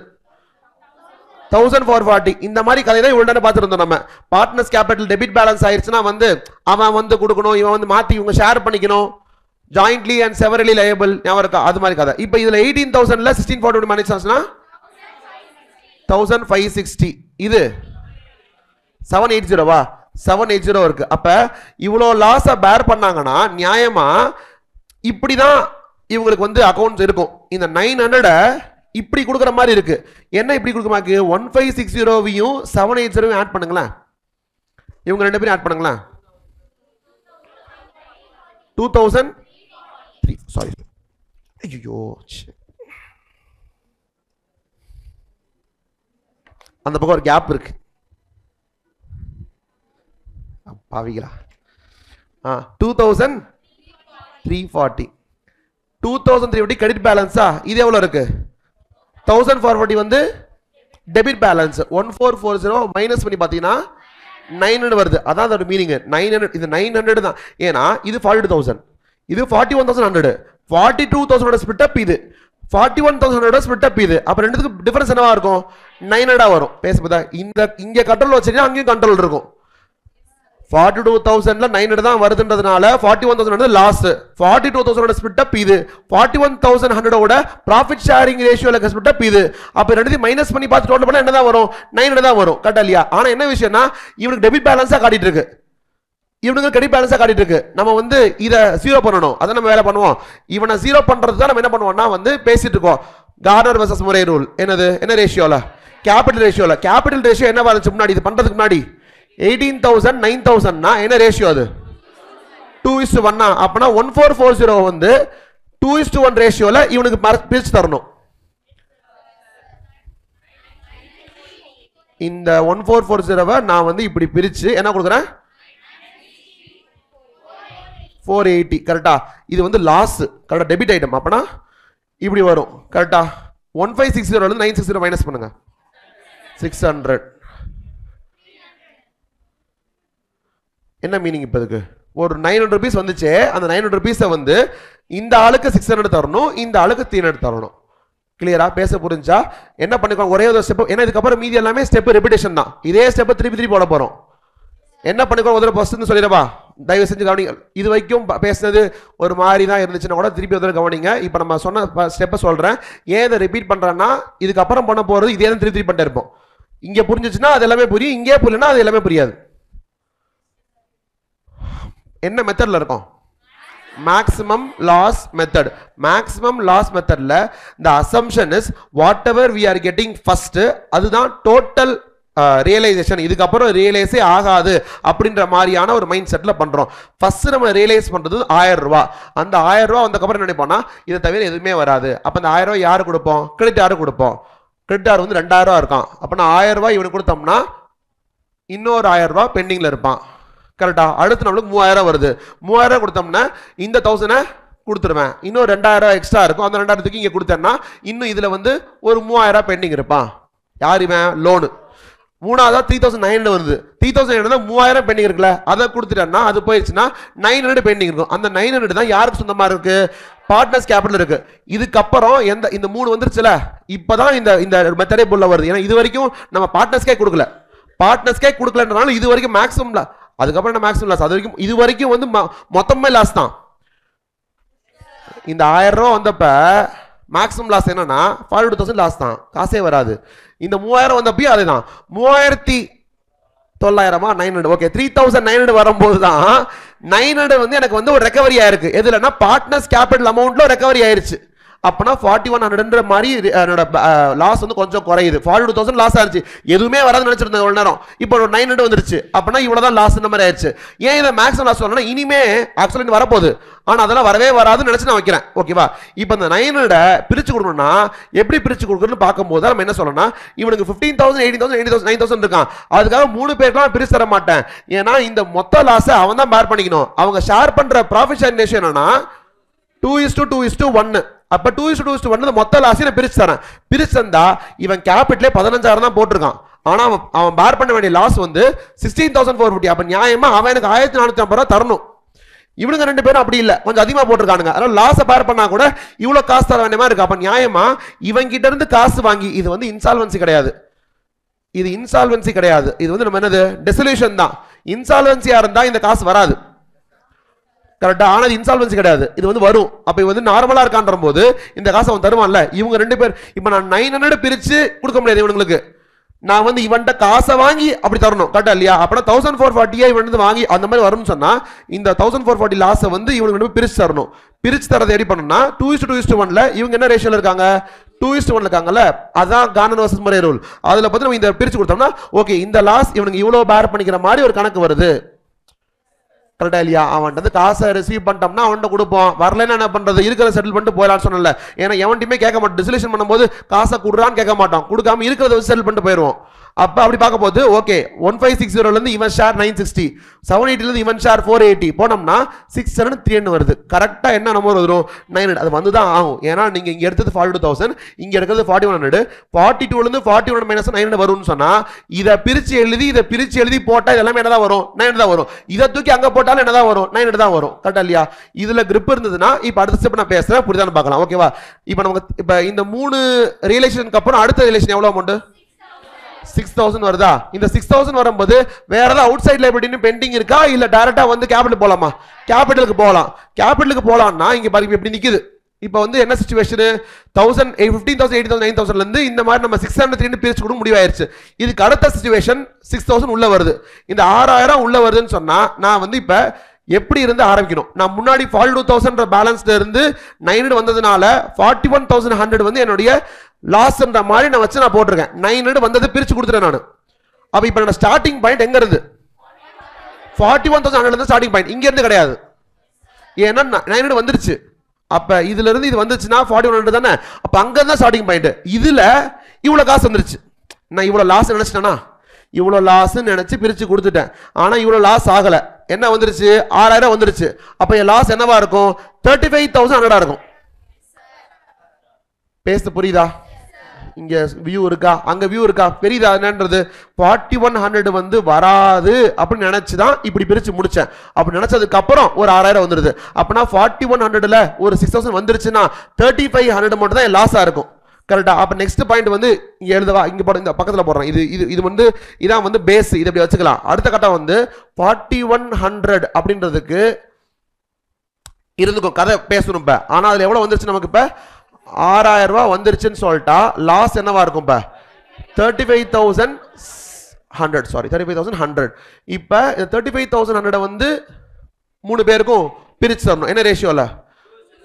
1440. இந்த மாதிரி கதை தான் இவ்வளவு பார்த்துட்டு இருந்தோம் நம்ம. பார்ட்னர்ஸ் கேபிட்டல் டெபிட் பேலன்ஸ் ஆயிருச்சுன்னா வந்து அவன் வந்து கொடுக்கணும், இவன் வந்து மாத்தி இவங்க ஷேர் பண்ணிக்கணும். ஜாயிண்ட்லி அண்ட் செவரலி லயபிள் ஞாபகம் இருக்கா? அது மாதிரி கதை. இப்போ இதுல 18000ல 1640 மேனேஜ் ஆச்சுன்னா 1560. இது 780வா? 780 இருக்கு. அப்ப இவ்வளோ லாஸ பேர் பண்ணாங்கன்னா நியாயமா இப்படிதான் இவங்களுக்கு வந்து அக்கவுண்ட்ஸ் இருக்கும். இந்த 900 இப்படி கொடுக்குற மாதிரி இருக்கு. என்ன இப்படி கொடுக்க மாதிரி? 1560வையும் 780வையும் ஆட் பண்ணுங்களேன். இவங்க ரெண்டு பேரும் ஆட் பண்ணுங்களேன். 2003. சாரி, ஐயோ, அந்த பக்கம் ஒரு கேப் இருக்கு. பாவிகளா. 2340. 2340 கிரெடிட் பேலன்ஸா? இது எவ்வளவு இருக்கு? 1440 வந்து டெபிட் பேலன்ஸ். 1440 மைனஸ் பண்ணி பார்த்தீங்கன்னா 900 வருது. அதான் அதோட மீனிங். 900. இது 900 தான். ஏன்னா இது 42000, இது 41100. 42000 ஸ்பிளிட் அப் இது, 41000 ஸ்பிளிட் அப் இது. அப்ப ரெண்டுத்துக்கு டிஃபரன்ஸ் என்னவா இருக்கும்? 900 வரும். பேசுறதா? இந்த இங்க கண்ட்ரோல் வச்சீங்கன்னா அங்கேயும் கண்ட்ரோல் இருக்கும். 42000ல 900 தான் வருதுன்றதுனால 41000 லாஸ். 42000 ஸ்பிளிட் அப் இது, 41100 ப்ராஃபிட் ஷேரிங் ரேஷியோல ஸ்பிளிட் அப் இது. அப்ப ரெண்டுத்தையும் மைனஸ் பண்ணி பார்த்து டோட்டல் பண்ணா என்னதான் வரும்? 900 தான் வரும். கரெக்ட்டா இல்லையா? ஆனா என்ன விஷயம்னா இவனுக்கு டெபிட் பேலன்ஸா காட்டிட்டு இருக்கு, இவனுக்கு கிரெடிட் பேலன்ஸா காட்டிட்டு இருக்கு. நம்ம வந்து இத ஜீரோ பண்ணணும். அத நம்ம வேலை பண்ணுவோம். இவனை ஜீரோ பண்றது தான் நம்ம என்ன பண்ணுவோம்னா வந்து பேசிட்டு இருக்கோம். Corner versus Murray rule. என்னது? என்ன ரேஷியோல? கேபிட்டல் ரேஷியோல. கேபிட்டல் ரேஷியோ என்ன வந்துச்சு முன்னாடி? இது பண்றதுக்கு முன்னாடி 18000 9000 என்ன ரேஷியோ? அது 2:1. அப்பனா 1440 வந்து 2:1 ரேஷியோல இவனுக்கு பிரிச்சு தரணும். இந்த 1440 நான் வந்து இப்படி பிரிச்சு என்ன கொடுக்குறேன்? 480. கரெக்டா? இது வந்து லாஸ். கரெக்டா? Debit item. அப்பனா இப்படி வரும். கரெக்டா? 1560 இருந்து 960 மைனஸ் பண்ணுங்க. 600. என்ன மீனிங்? இப்போ இதுக்கு ஒரு 900 rupees வந்துச்சு. அந்த 900 rupees வந்து இந்த ஆளுக்கு 600 தரணும், இந்த ஆளுக்கு 300 தரணும். கிளியரா? பேச புரிஞ்சா? என்ன பண்ணிக்கோங்க, ஒரே ஒரு ஸ்டெப். ஏன்னா இதுக்கப்புறம் மீதி எல்லாமே ஸ்டெப் ரிப்பீட்டேஷன் தான். இதே ஸ்டெப் திருப்பி திருப்பி போட போறோம். என்ன பண்ணிக்கோங்க, முதல்ல ஃபர்ஸ்ட் சொல்லிடவா? தயவு செஞ்சு கவனிங்க. இது வரைக்கும் பேசுனது ஒரு மாதிரி தான் இருந்துச்சுன்னா கூட திருப்பி வந்து கவனிங்க. இப்போ நம்ம சொன்ன ஸ்டெப்பை சொல்கிறேன். ஏன் இதை ரிப்பீட் பண்ணுறேன்னா இதுக்கப்புறம் பண்ண போகிறது இதே தான் திருப்பி பண்ணிட்டே இருப்போம். இங்கே புரிஞ்சிச்சுன்னா அது எல்லாமே புரியும், இங்கே புரியலன்னா அது எல்லாமே புரியாது. என்ன மெத்தடில் இருக்கும்? maximum loss method. maximum loss methodல the assumption is whatever we are getting first அதுதான் total ரியலைசேஷன். இதுக்கப்புறம் ரியலைஸே ஆகாது அப்படின்ற மாதிரியான ஒரு மைண்ட் செட்டில் பண்ணுறோம். ஃபர்ஸ்ட் நம்ம ரியலைஸ் பண்ணுறது 1000 ரூபா. அந்த 1000 ரூபா வந்தக்கப்புறம் நினைப்போம்னா இதை தவிர எதுவுமே வராது. அப்போ அந்த 1000 ரூபா யாரு கொடுப்போம்? கிரெடிட் யாரு கொடுப்போம்? கிரெடிட் யார் வந்து 2000 ரூபா இருக்கான். அப்போ நான் 1000 ரூபா இவனுக்கு கொடுத்தோம்னா இன்னொரு 1000 ரூபா பெண்டிங்கில் இருப்பான். கரெக்டா? அடுத்து நம்மளுக்கு 3000 வருது. 3000 கொடுத்தோம்னா இந்த 1000 கொடுத்துருவேன். இன்னும் 2000 எக்ஸ்ட்ரா இருக்கும். அந்த 2000 இங்கே கொடுத்தேன்னா இன்னும் இதில் வந்து ஒரு 3000 பெண்டிங் இருப்பான். யார் இவன்? லோனு. மூணாவதா 3900 வருது. 3900 3000 பெண்டிங் இருக்குல்ல, அதை கொடுத்துட்டேன்னா அது போயிடுச்சுன்னா 900 பெண்டிங் இருக்கும். அந்த 900 தான் யாருக்கு சொந்தமா இருக்கு? பார்ட்னர்ஸ் கேபிட்டல் இருக்கு. இதுக்கப்புறம் இந்த 3 வந்துருச்சுல, இப்பதான் இந்த மெத்தடே புள்ள வருது. ஏன்னா இது வரைக்கும் நம்ம பார்ட்னர்ஸ்க்கே கொடுக்கல. பார்ட்னர்ஸ்க்கே கொடுக்கலன்றனால இது வரைக்கும் மேக்ஸிமம்ல, அதுக்கப்புறம் என்ன மேக்ஸிமம் லாஸ்? அது வரைக்கும் இது வரைக்கும் வந்து மொத்தமே லாஸ் தான். இந்த 1000 ரூபா வந்தப்ப மேக்ஸிமம் லாஸ் என்னன்னா 42,000 லாஸ் தான், காசே வராது. இந்த 3000 வந்தப்பயும் அதேதான். 3900 ஓகே 3900 வரும்போது தான் 900 வந்து எனக்கு வந்து ஒரு ரெக்கவரி ஆயிருக்கு. எதுலன்னா பார்ட்னர்ஸ் கேபிட்டல் அமௌண்ட்ல ரெக்கவரி ஆயிருச்சு. அப்பனா 4100ன்ற மாதிரி என்னோட லாஸ் வந்து கொஞ்சம் குறையுது. 42,000 லாஸ் ஆயிருச்சு. எதுவுமே வராதுன்னு நினைச்சிருந்தேன் ஒரு நேரம். இப்போ ஒரு 900 வந்துருச்சு. அப்பனா இவ்வளவுதான் லாஸ் மாதிரி ஆயிடுச்சு. ஏன் இதை மேக்ஸிமம் லாஸ் சொல்லணும்னா இனிமே ஆக்சுவலி வரப்போகுது, ஆனா அதெல்லாம் வரவே வராதுன்னு நினைச்சு நான் வைக்கிறேன். ஓகேவா? இப்போ இந்த 900 பிரிச்சு கொடுக்கணும்னா எப்படி பிரிச்சு கொடுக்கணும்னு பார்க்கும்போது நம்ம என்ன சொல்லணும்னா இவனுக்கு 15,000 18,000 80,000 9,000 இருக்கான். அதுக்காக 3 பேருக்குலாம் பிரிச்சு தர மாட்டேன். ஏன்னா இந்த மொத்த லாஸை அவன் தான் பேர் பண்ணிக்கணும். அவங்க ஷேர் பண்ற ப்ராஃபிட் ஷேர் ரேஷியோ என்னன்னா 2:1. அப்ப 2:1 மொத்த லாஸை நான் பிரிச்சு தரேன். பிரிச்சு தந்தா இவன் கேபிட்டலே 15,000 தான் போட்டிருக்கான். ஆனா அவன் பேர் பண்ண வேண்டிய லாஸ் வந்து 16,450. அப்ப நியாயமா அவன் எனக்கு 1450 ரூபாய் தரணும். இவனுங்க 2 பேரும் அப்படி இல்ல, கொஞ்சம் அதிகமா போட்டிருக்கானுங்க. அதனால லாஸை பேர் பண்ணா கூட இவ்வளவு காசு தர வேண்டிய மாதிரி இருக்கு. அப்ப நியாயமா இவன் கிட்ட இருந்து காசு வாங்கி, இது வந்து இன்சால்வன்சி கிடையாது, இது இன்சால்வன்சி கிடையாது, இது வந்து நம்ம என்னது டிசல்யூஷன் தான். இன்சால்வன்சியா இருந்தா இந்த காசு வராது. கரெக்டா? ஆனா இன்சால்வன்சி கிடையாது, இது வந்து வரும். அப்ப வந்து நார்மலா இருக்கான்ற போது இந்த காசை அவன் தருவான்ல. இவங்க 2 பேர் இப்ப நான் 900 பிரிச்சு கொடுக்க முடியாது இவனுங்களுக்கு. நான் வந்து இவன்ட்ட காசை வாங்கி அப்படி தரணும். கரெக்டா இல்லையா? அப்பனா 1440 இவன் வந்து வாங்கி அந்த மாதிரி வரும்னு சொன்னா இந்த 1440 லாஸை வந்து இவனுக்கு பிரிச்சு தரணும். பிரிச்சு தரதை எப்படி பண்ணணும்னா 2:2:1ல இவங்க என்ன ரேஷியோல இருக்காங்க? 2:1 இருக்காங்கல்ல. அதான் கார்டன் வர்சஸ் மரே ரூல். அதுல பார்த்து நம்ம இந்த பிரிச்சு கொடுத்தோம்னா ஓகே இந்த லாஸ் இவனுக்கு இவ்வளவு பேர் பண்ணிக்கிற மாதிரி ஒரு கணக்கு வருது. கரெக்டா இல்லையா? அவன் வந்து காசை ரிசீவ் பண்ணிட்டோம்னா அவன்கிட்ட கொடுப்போம். வரலன்னா என்ன பண்றது? இருக்கிற செட்டில் பண்ணிட்டு போயிடலான்னு சொன்னல. ஏன்னா எவன்ட்டுமே கேட்க மாட்டோம். டிசல்யூஷன் பண்ணும்போது காசை கொடுறான்னு கேட்க மாட்டோம். கொடுக்காம இருக்கிறத வச்சு செட்டில் பண்ணிட்டு போயிடுவோம். அப்ப அப்படி பார்க்க போது ஓகே 1560 இருந்து இவன் ஷேர் 960, 780 இருந்து இவன் ஷேர் 480 போனோம்னா 600 300 வருது. கரெக்டா என்ன நம்பர் வரும்? 900. அது வந்து தான் ஆகும். ஏன்னா நீங்க இங்க எடுத்தது 42,000, இங்க எடுக்கிறது 4100. 42 இருந்து 4100 மைனஸ் 900 வரும்னு சொன்னா இதை பிரிச்சு எழுதி போட்டா இதெல்லாம் என்னதான் வரும்? 900 தான் வரும். இதை தூக்கி அங்க போட்டாலும் என்னதான் வரும்? 900 தான் வரும். கரெக்டா இல்லையா? இதுல கிரிப் இருந்ததுன்னா இப்ப அடுத்த ஸ்டெப் நான் பேசுறேன், புரியுதான்னு பார்க்கலாம். ஓகேவா? இப்ப நமக்கு இப்ப இந்த 3 ரிலேஷனுக்கு அப்புறம் அடுத்த ரிலேஷன் எவ்வளவு அமௌண்ட்? 6,000 வருதா? இந்த 6,000 வரும்போது வேற ஏதாவது அவுட் சைட் லைபிலிட்டி பெண்டிங் இருக்கா இல்ல டைரக்டா வந்து கேபிட்டல் போலாமா? கேபிட்டலுக்கு போலாம். கேபிட்டலுக்கு போலாம்னா இங்க பாருங்க எப்படி நிக்குது. இப்போ வந்து என்ன சிச்சுவேஷன்? 15,000 18,000 9,000ல இருந்து இந்த மாதிரி நம்ம 603 பிரிச்சு கொடுக்க முடிவாயிருச்சு. இதுக்கு அடுத்த சிச்சுவேஷன் 6,000 உள்ள வருது. இந்த 6,000 உள்ள வருதுன்னு சொன்னா நான் வந்து இப்ப எப்படி இருந்து ஆரம்பிக்கணும்? நான் முன்னாடி 42,000 பேலன்ஸ்ல இருந்து 900 வந்ததுனால 41,100 வந்து என்னுடைய லாஸ்ன்ற மாதிரி நான் வச்சு நான் போட்டிருக்கேன். 900 வந்தது பிரிச்சு கொடுத்துட்டேன் நான். அப்ப இப்ப என்னோட ஸ்டார்டிங் பாயிண்ட் எங்க இருந்து? 41,100 ஸ்டார்டிங் பாயிண்ட் இங்க இருந்து கிடையாது. ஏன்னா 900 வந்துருச்சு. அப்ப இதுல இருந்து இது வந்துச்சுன்னா 4100 தானே. அப்ப அங்க இருந்தா ஸ்டார்டிங் பாயிண்ட். இதுல இவ்வளவு காசு வந்துருச்சு. நான் இவ்வளவு லாஸ் நினைச்சிட்டேனா? இவ்வளவு லாஸ் நினைச்சு பிரிச்சு கொடுத்துட்டேன். ஆனா இவ்வளவு லாஸ் ஆகல. என்ன வந்துருச்சு? 6,000 வந்துருச்சு. அப்ப என் லாஸ் என்னவா இருக்கும்? 35,100 இருக்கும். பேச புரியுதா? இங்க வியூ இருக்கா? அங்க வியூ இருக்கா? பெரியதா என்னன்றது? 4100 வந்து வராது அப்படின்னு நினைச்சுதான் இப்படி பிரிச்சு முடிச்சேன். அப்படி நினைச்சதுக்கு அப்புறம் ஒரு 6,000 வந்துருது. அப்பனா 4100ல ஒரு 6,000 வந்துருச்சுன்னா 3500 மட்டும் தான் லாஸா இருக்கும். கரெக்டா? அப்ப நெக்ஸ்ட் பாயிண்ட் வந்து இங்க எழுதவா, இங்க போட, இந்த பக்கத்துல போடுறேன். இது இது இது வந்து இதான் வந்து பேஸ், இது அப்படி வச்சுக்கலாம். அடுத்த கட்டம் வந்து 4100 அப்படின்றதுக்கு இருந்துக்கும் கதை பேசணும் இப்ப. ஆனா அதுல எவ்வளவு வந்துருச்சு நமக்கு? இப்ப 6000 ரூபாய் வந்துருச்சுன்னு சொல்லிட்டா லாஸ் என்னவா இருக்கும்? இப்ப 35,100, சாரி 35,100. இப்ப 35,100 வந்து 3 பேருக்கும் பிரிச்சு தரணும். என்ன ரேஷியோல?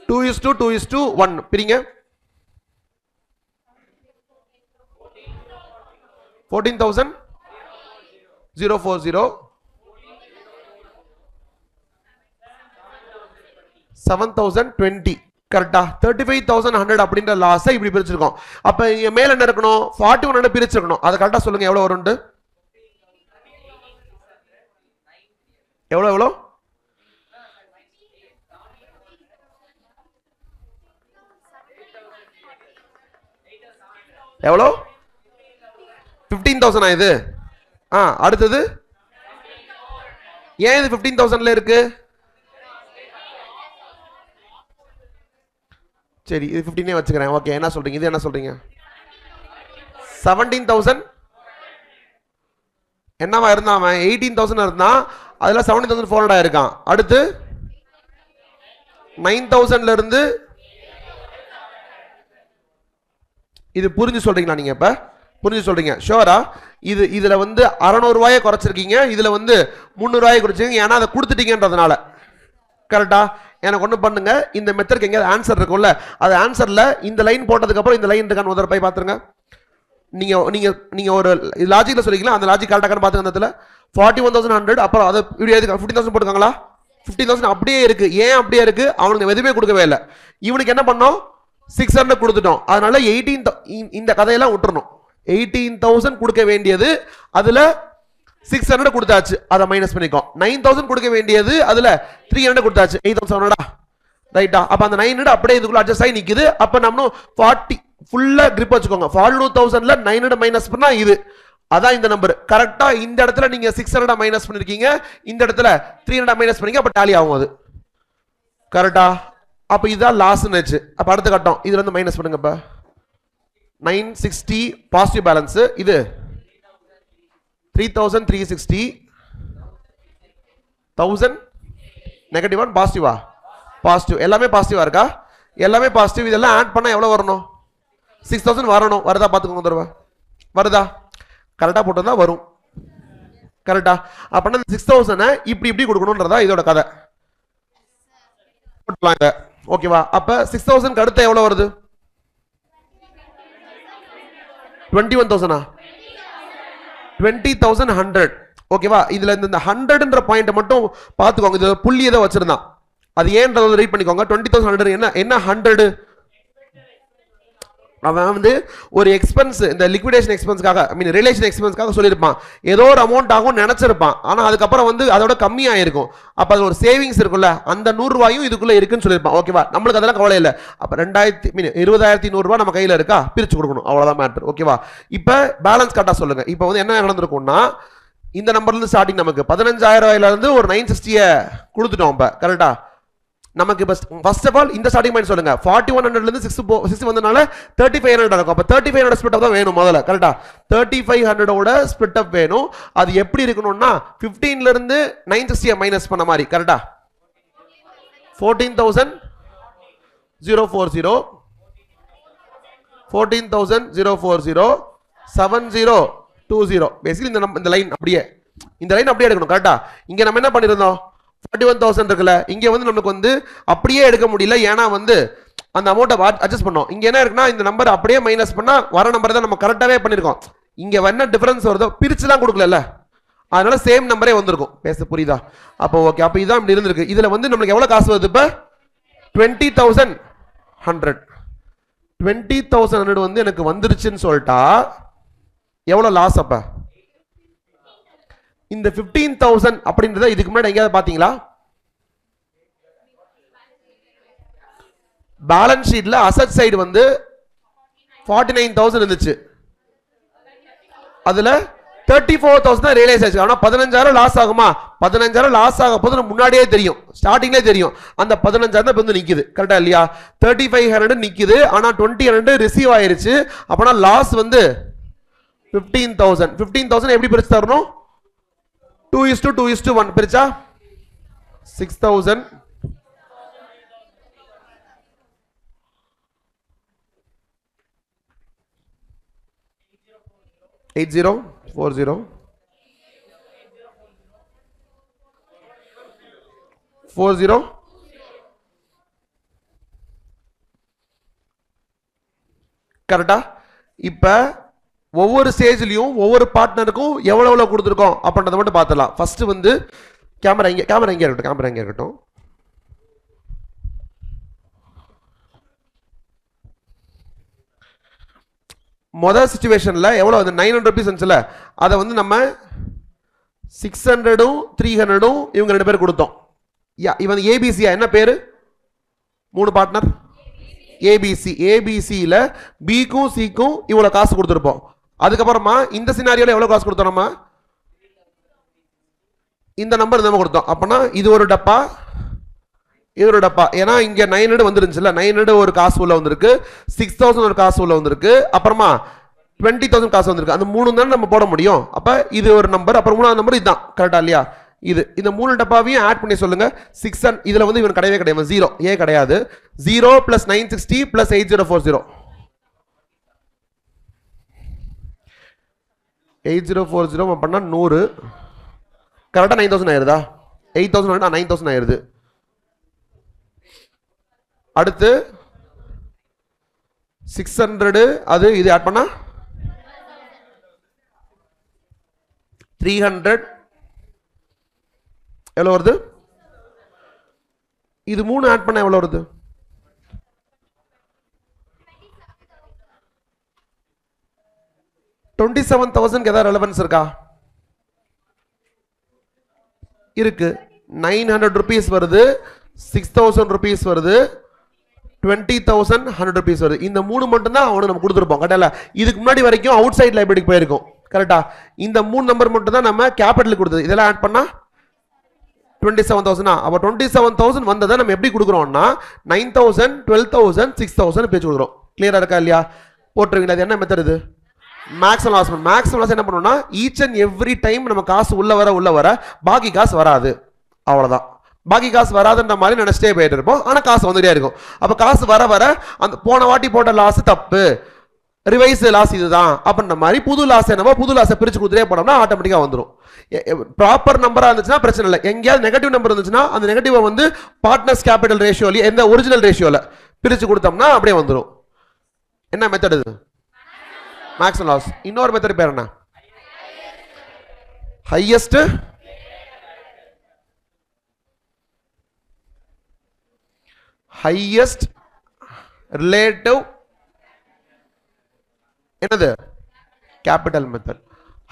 2:2:1 பிரிங்க. 14,040 7,020. கரெக்டா? 35,100 அப்படின்ற லாஸை இப்படி பிரிச்சிருக்கோம். அப்ப இங்க மேல என்ன இருக்கணும்? 4100 பிரிச்சிருக்கணும். அதை கரெக்டா சொல்லுங்க, எவ்வளவு வரும்? எவ்வளவு எவ்வளவு? எவ்வளோ? 15,000 இது. அடுத்தது ஏன் இது 15,000ல இருக்கு? சரி, இது 15 வச்சுக்கிறேன். ஓகே, என்ன சொல்றீங்க? இது என்ன சொல்றீங்க? 17,000 என்னவா இருந்தா? 18,000 இருந்தா அதுல 17,400 இருக்கான். அடுத்து 9,000ல இருந்து இது புரிஞ்சு சொல்றீங்களா நீங்க? இப்ப புரிஞ்சு சொல்றீங்க ஷோரா? இதுல வந்து 600 ரூபாயை குறைச்சிருக்கீங்க, இதுல வந்து 300 ரூபாயை குறைச்சிருக்கீங்க. ஏன்னா அதை கொடுத்துட்டீங்கன்றதுனால. கரெக்டா? எனக்கு ஒண்ணு பண்ணுங்க, இந்த மெத்தட்க்கு எங்க ஆன்சர் இருக்கும்ல, அது ஆன்சர்ல இந்த லைன் போட்டதுக்கு அப்புறம் இந்த லைன் இருக்கான்னு முதல்ல போய் பாத்துருங்க. நீங்க நீங்க நீங்க ஒரு லாஜிக்ல சொல்றீங்களா, அந்த லாஜிக் கரெக்டா பாத்துங்க. அந்த இடத்துல 41,100 அப்புறம் அது இப்படி 15,000 போட்டுக்காங்களா? 15,000 அப்படியே இருக்கு. ஏன் அப்படியே இருக்கு? அவனுக்கு எதுவுமே கொடுக்கவே இல்லை. இவனுக்கு என்ன பண்ணோம்? 600 கொடுத்துட்டோம். அதனால 18 இந்த கதையெல்லாம் விட்டுறணும். 18,000 கொடுக்க வேண்டியது, அதுல 600 கொடுத்தாச்சு, அதை மைனஸ் பண்ணிக்கோ. 9,000 கொடுக்க வேண்டியது, அதுல 300 கொடுத்தாச்சு, 8,700. ரைட்டா? அப்ப அந்த 900 அப்படியே இதுக்குள்ள அட்ஜஸ்ட் ஆகி நிக்குது. அப்ப நம்ம 40 ஃபுல்லா கிரிப் வச்சுக்கோங்க. 42,000ல 900 மைனஸ் பண்ணா இது, அதான் இந்த நம்பர். கரெக்டா இந்த இடத்துல நீங்க 600 மைனஸ் பண்ணிருக்கீங்க, இந்த இடத்துல 300 மைனஸ் பண்ணீங்க. அப்ப டாலி ஆகும் அது. கரெக்டா? அப்ப இதுதான் லாஸ் நினைச்சு. அப்ப அடுத்த கட்டம் இதுல இருந்து மைனஸ் பண்ணுங்க. இப்ப 960 பாசிட்டிவ் பேலன்ஸ், இது 3,360, 1000 நெகட்டிவ் 1 பாசிட்டிவா? பாசிட்டிவ். எல்லாமே பாசிட்டிவா இருக்கா? எல்லாமே பாசிட்டிவ். இதெல்லாம் ஆட் பண்ணா எவ்வளவு வரணும்? 6,000 வரணும். வருதா? பாத்துக்கோங்க தடவை. வருதா? கரெக்டா போட்டா வரும். கரெக்டா? அப்பனா 6,000 இப்படி இப்படி கொடுக்கணும்ன்றதா இதோட கதை. ஓகேவா? அப்ப 6,000 அடுத்து எவ்வளவு வருது? 21,000 20,100. ஓகேவா? இதுல இந்த 100ன்ற பாயிண்ட் மட்டும் பாத்துக்கோங்க. இது புள்ளி ஏதோ வச்சிருந்தான், அது ஏன்றத ரீட் பண்ணிக்கோங்க. 20,100 என்ன 100? அவன் வந்து ஒரு எக்ஸ்பென்ஸ், இந்த லிக்விடேஷன் எக்ஸ்பென்ஸ்க்காக, ஐ மீன் ரிலேஷன் எக்ஸ்பென்ஸ்க்காக சொல்லியிருப்பான். ஏதோ ஒரு அமௌண்ட் ஆகும் நினைச்சிருப்பான். ஆனா அதுக்கப்புறம் வந்து அதோட கம்மியாயிருக்கும். அப்ப அது ஒரு சேவிங்ஸ் இருக்குல்ல, அந்த 100 ரூபாயும் இதுக்குள்ள இருக்குன்னு சொல்லியிருப்பான். ஓகேவா? நம்மளுக்கு அதெல்லாம் கவலை இல்லை. அப்ப 20,100 ரூபாய் நம்ம கையில இருக்கா, பிரிச்சு கொடுக்கணும், அவ்வளவுதான் மேட்டர். ஓகேவா? இப்ப பேலன்ஸ் கரெக்டா சொல்லுங்க. இப்ப வந்து என்ன நடந்திருக்கும்னா, இந்த நம்பர்ல இருந்து ஸ்டார்டிங் நமக்கு 15,000 ரூபாயில இருந்து ஒரு 960 கொடுத்துட்டோம். இப்ப கரெக்டா? நமக்கு ஃபர்ஸ்ட் ஆஃப் ஆல் இந்த ஸ்டார்டிங் பாயிண்ட் சொல்லுங்க. 4100ல இருந்து 60 வந்தனால 3500 இருக்கும். அப்ப 3500 ஸ்பிளிட் அப் தான் வேணும் முதல்ல. கரெக்ட்டா? 3500 ஓட ஸ்பிளிட் அப் வேணும். அது எப்படி இருக்கணும்னா 15ல இருந்து 960 மைனஸ் பண்ண மாதிரி. கரெக்ட்டா? 14,040 14,040 7020. பேசிக்கலி இந்த லைன் அப்படியே எடுக்கணும். கரெக்ட்டா? இங்க நம்ம என்ன பண்ணிருந்தோம்? 41,000 இருக்குல்ல, இங்க வந்து நமக்கு வந்து அப்படியே எடுக்க முடியல. ஏன்னா வந்து அந்த அமௌண்ட்டை அட்ஜஸ்ட் பண்ணோம். இங்க என்ன இருக்குன்னா, இந்த நம்பர் அப்படியே மைனஸ் பண்ணா வர நம்பர் தான் நம்ம கரெக்டாவே பண்ணிருக்கோம். இங்க என்ன டிஃபரன்ஸ் வருதோ பிரிச்சுலாம் கொடுக்கல, அதனால சேம் நம்பரே வந்திருக்கும். பேச புரியுதா? அப்போ ஓகே. அப்ப இதான் இப்படி இருந்திருக்கு. இதுல வந்து நமக்கு எவ்வளவு காசு வருது? இப்ப 20,100 20,100 வந்து எனக்கு வந்துருச்சுன்னு சொல்லிட்டா எவ்வளவு லாஸ்? அப்ப இந்த 15,000 அப்படின்றத இதுக்கு முன்னாடி எங்கேயாவது பாத்தீங்களா? பேலன்ஸ் ஷீட்ல அசெட் சைடு வந்து 49,000 இருந்துச்சு, அதுல 34,000 தான் ரியலைஸ் ஆச்சு. ஆனா 15,000 லாஸ் ஆகுமா? 15,000 லாஸ் ஆக போது முன்னாடியே தெரியும், ஸ்டார்டிங்லேயே தெரியும். அந்த 15,000 தான் வந்து நிக்குது. கரெக்டா இல்லையா? 3500 நிக்குது. ஆனா 2000 ரிசீவ் ஆயிருச்சு. அப்பனா லாஸ் வந்து 15,000. 15,000 எப்படி பிரிச்சு தரணும்? 2:2:1 பிரிச்சா 6,000. 8040 40 கரெக்டா? இப்ப ஒவ்வொரு ஸ்டேஜ்லயும் ஒவ்வொரு பார்ட்னருக்கும் எவ்வளவு கொடுத்துருக்கோம் அப்படின்றத மட்டும் பார்த்துடலாம். ஃபர்ஸ்ட் வந்து கேமரா இங்க இருக்கட்டும். முதல் சிச்சுவேஷன்ல எவ்வளவு வந்து 900 rupees வந்துச்சுல, அதை வந்து நம்ம 600 300 இவங்க ரெண்டு பேர் கொடுத்தோம். இவன் ஏபிசியா என்ன பேரு? 3 பார்ட்னர் ஏபிசி. ஏபிசியில பிக்கும் சிக்கும் இவ்வளவு காசு கொடுத்துருப்போம். அதுக்கப்புறமா இந்த சினாரியோல எவ்வளவு காசு கொடுத்தோம்? நம்ம இந்த நம்பர் நம்ம கொடுத்தோம். அப்பனா இது ஒரு டப்பா, இது ஒரு டப்பா. ஏன்னா இங்க 900 வந்துருந்துச்சுல, 900 ஒரு காசு உள்ள வந்திருக்கு, 6,000 ஒரு காசு உள்ள வந்திருக்கு, அப்புறமா 20,000 காசு வந்திருக்கு. அந்த 3 தானே நம்ம போட முடியும். அப்ப இது ஒரு நம்பர், அப்புறம் 3வது நம்பர் இதுதான். கரெக்டா இல்லையா? இது இந்த 3 டப்பாவையும் ஆட் பண்ணி சொல்லுங்க. 600 இதுல வந்து இவன் கிடையவே கிடையாது, 0 ஏ கிடையாது. 0 + 960 + 8040 8040 பண்ணா 100 கரெக்டா 9,000 ஆயிருதா? 8,000 9,000 ஆயிருது. அடுத்து 600 அது இது ஆட் பண்ணா 300 எவ்வளவு வருது? இது 3 ஆட் பண்ணா எவ்வளவு வருது? 27,000 ஏதாவது ரெலவன்ஸ் இருக்கா? இருக்கு. 900 rupees வருது, 6,000 rupees வருது, 20,100 rupees வருது. இந்த 3 மட்டும் தான் அவனுக்கு நம்ம கொடுத்துருப்போம். கரெக்டா? இதுக்கு முன்னாடி வரைக்கும் அவுட் சைட் லைபிலிட்டிக்கு போயிருக்கும். கரெக்டா? இந்த 3 நம்பர் மட்டும் தான் நம்ம கேபிட்டலுக்கு கொடுத்தது. இதெல்லாம் ஆட் பண்ணா 27,000. அப்ப 27,000 வந்ததை நம்ம எப்படி கொடுக்குறோம்னா 9,000 12,000 6,000 பேச்சு கொடுக்குறோம். கிளியரா இருக்கா இல்லையா? போட்டுருவீங்க. அது என்ன மெத்தட்? இது மேக்ஸிமம் லாஸ். மேக்ஸிமம் லாஸ் என்ன பண்ணுவோம்னா ஈச் அண்ட் எவ்ரி டைம் நம்ம காசு உள்ள வர பாக்கி காசு வராது, அவ்வளவுதான். பாக்கி காசு வராதுன்ற மாதிரி நினைச்சிட்டே போயிட்டு இருப்போம். ஆனா காசு வந்துட்டே இருக்கும். அப்ப காசு வர அந்த போன வாட்டி போட்ட லாஸ் தப்பு, ரிவைஸ் லாஸ் இதுதான் அப்படின்ற மாதிரி புது லாஸ் என்னவோ புது லாஸை பிரிச்சு கொடுத்துட்டே போனோம்னா ஆட்டோமேட்டிக்கா வந்துடும். ப்ராப்பர் நம்பரா இருந்துச்சுன்னா பிரச்சனை இல்லை. எங்கேயாவது நெகட்டிவ் நம்பர் இருந்துச்சுன்னா அந்த நெகட்டிவ் வந்து பார்ட்னர்ஸ் கேபிட்டல் ரேஷியோல எந்த ஒரிஜினல் ரேஷியோல பிரிச்சு கொடுத்தோம்னா அப்படியே வந்துடும். என்ன மெத்தட் இது? Maximum loss. இன்னொரு மெத்தட் பேர் என்ன? ஹையஸ்ட் ரிலேட்டிவ் என்னது? Capital method.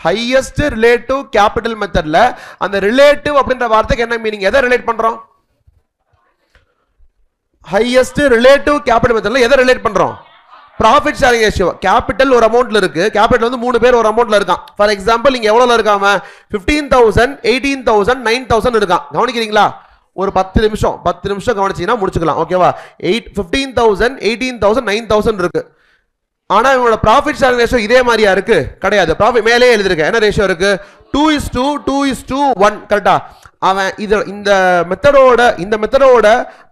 Highest relative capital மெத்தட்ல அந்த ரிலேட்டிவ் அப்படின்ற வார்த்தைக்கு என்ன மீனிங்? எதை ரிலேட் பண்றோம்? ஹையஸ்ட் ரிலேட்டிவ் கேபிட்டல் மெத்தட்ல எதை ரிலேட் பண்றோம்? Profit sharing ratio. கேபிட்டல் ஒரு அமௌண்ட்ல இருக்கு, கேபிட்டல் வந்து 3 பேர் ஒரு அமௌண்ட்ல இருக்கான். ஃபார் எக்ஸாம்பிள் இங்க எவ்வளவுல இருக்காம 15,000 18,000 9,000 இருக்கான். கவனிக்கிறீங்களா? ஒரு 10 நிமிஷம் கவனிச்சீங்கன்னா முடிச்சுக்கலாம். ஓகேவா? 15,000 18,000 9,000 இருக்கு. ஆனா இவனோட ப்ராஃபிட் ஷேரிங் ரேஷியோ இதே மாதிரியா இருக்கு? கிடையாது. ப்ராஃபிட் மேலே எழுதிருக்கு. என்ன ரேஷியோ இருக்கு? 2:2:1. கரெக்டா? அவன் இந்த மெத்தடோட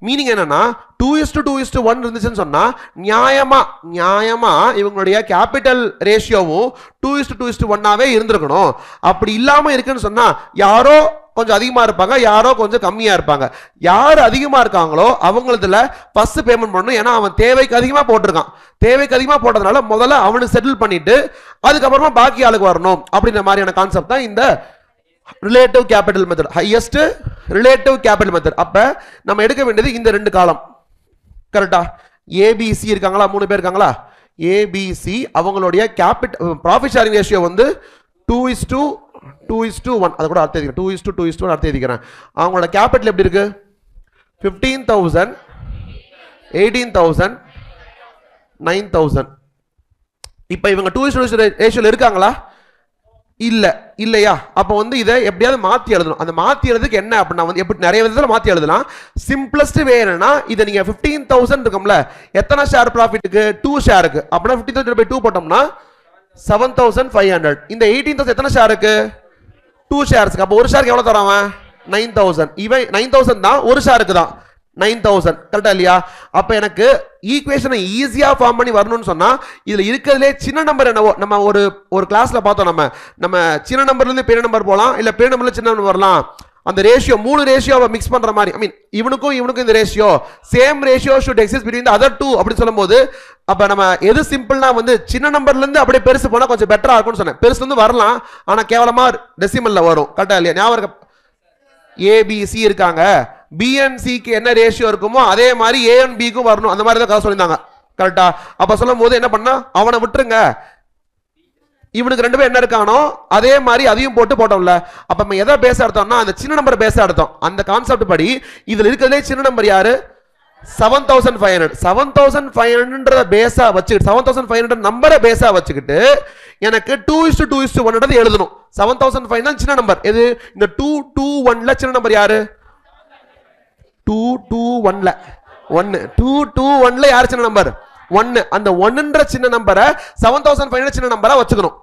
மீனிங் என்னன்னா 2:2:1 இருந்துச்சுன்னு சொன்னா நியாயமா இவங்களுடைய கேபிட்டல் ரேஷியோவும் 2:2:1 இருந்திருக்கணும். அப்படி இல்லாம இருக்குன்னு சொன்னா யாரோ கொஞ்சம் அதிகமா இருப்பாங்க, யாரோ கொஞ்சம் கம்மியா இருப்பாங்க. யார் அதிகமா இருக்காங்களோ அவங்களதுல ஃபர்ஸ்ட் பேமெண்ட் பண்ணணும். ஏன்னா அவன் தேவைக்கு அதிகமா போட்டிருக்கான். தேவைக்கு அதிகமா போட்டதுனால முதல்ல அவனுக்கு செட்டில் பண்ணிட்டு அதுக்கப்புறமா பாக்கி ஆளுக்கு வரணும் அப்படின்ற மாதிரியான கான்செப்ட் தான் இந்த relative capital method, highest relative capital method. அப்ப நம்ம எடுக்க வேண்டியது இந்த 2 காலம். கரெக்டா? ஏபிசி இருக்காங்களா? 3 பேர் இருக்காங்களா? ஏபிசி அவங்களுடைய ப்ராஃபிட் ஷேரிங் ரேஷியோ வந்து 2:2:1. அது கூட அர்த்தம் எழுதிக்கிறேன். 2:2:1 அர்த்தம் எழுதிக்கிறேன். அவங்களோட கேபிட்டல் எப்படி இருக்கு? 15,000 18,000 9,000. இப்ப இவங்க 2:2 ரேஷியோல இருக்காங்களா? இல்ல இல்லையா? அப்ப வந்து இதை எப்படியாவது மாத்தி எழுதணும். அந்த மாத்தி எழுதுக்கு என்ன அப்படின்னா வந்து எப்படி நிறைய விதத்துல மாத்தி எழுதலாம். சிம்பிளஸ்ட் வே என்னன்னா இதை நீங்க 15,000 இருக்கும்ல, எத்தனை ஷேர் ப்ராஃபிட்டுக்கு? 2 ஷேருக்கு. அப்படின்னா 15,000 by 2 போட்டோம்னா 7,500. இந்த 18,000 எத்தனை ஷேருக்கு? 2 ஷேர்ஸ்க்கு. அப்போ ஒரு ஷேருக்கு எவ்வளவு தரான்? 9,000. இவன் 9,000 தான், ஒரு ஷேருக்கு தான் 9,000. கரெக்டா இல்லையா? அப்ப எனக்கு ஈக்குவேஷனை ஈஸியா ஃபார்ம் பண்ணி வரணும்னு சொன்னா இதுல இருக்கிறதுலே சின்ன நம்பர் என்னவோ, நம்ம ஒரு கிளாஸ்ல பார்த்தோம், நம்ம சின்ன நம்பர்ல இருந்து பெரிய நம்பர் போலாம், இல்ல பெரிய நம்பர்ல சின்ன நம்பர் வரலாம். அந்த ரேஷியோ 3 ரேஷியோவை மிக்ஸ் பண்ற மாதிரி, ஐ மீன் இவனுக்கும் இந்த ratio same ratio should exist between the other 2 அப்படி சொல்லும்போது அப்ப நம்ம எது சிம்பிள்னா வந்து சின்ன நம்பர்ல இருந்து அப்படியே பெருசு போனா கொஞ்சம் பெட்டரா இருக்கும்னு சொன்னேன். பெருசுல இருந்து வரலாம், ஆனா கேவலமா டெசிமல்ல வரும். கரெக்டா இல்லையா? ஞாபகம் ஏபிசி இருக்காங்க, பிஎன்சிக்கு என்ன ரேஷியோ இருக்குமோ அதே மாதிரி ஏஎன்பிக்கும் வரணும். அந்த மாதிரி தான் கதை சொல்லியிருந்தாங்க. கரெக்டா? அப்ப சொல்லும் போது என்ன பண்ணா, அவனை விட்டுருங்க, இவனுக்கு 2 பேர் என்ன இருக்கானோ அதே மாதிரி அதையும் போட்டோம்ல. அப்ப நம்ம எதை பேச எடுத்தோம்னா அந்த சின்ன நம்பர் பேச எடுத்தோம். அந்த கான்செப்ட் படி இதுல இருக்கிறதே சின்ன நம்பர் யாரு? 7,500. 7,500 பேஸா வச்சுக்கிட்டு 7,500 நம்பரை பேஸா வச்சுக்கிட்டு எனக்கு 2:2:1 எழுதணும். 7,500 சின்ன நம்பர் எது? இந்த 221ல சின்ன நம்பர் யாரு? 221ல 1. 221ல யார் சின்ன நம்பர்? 1. அந்த 1ன்ற சின்ன நம்பரை 7,500 சின்ன நம்பரா வச்சுக்கணும்.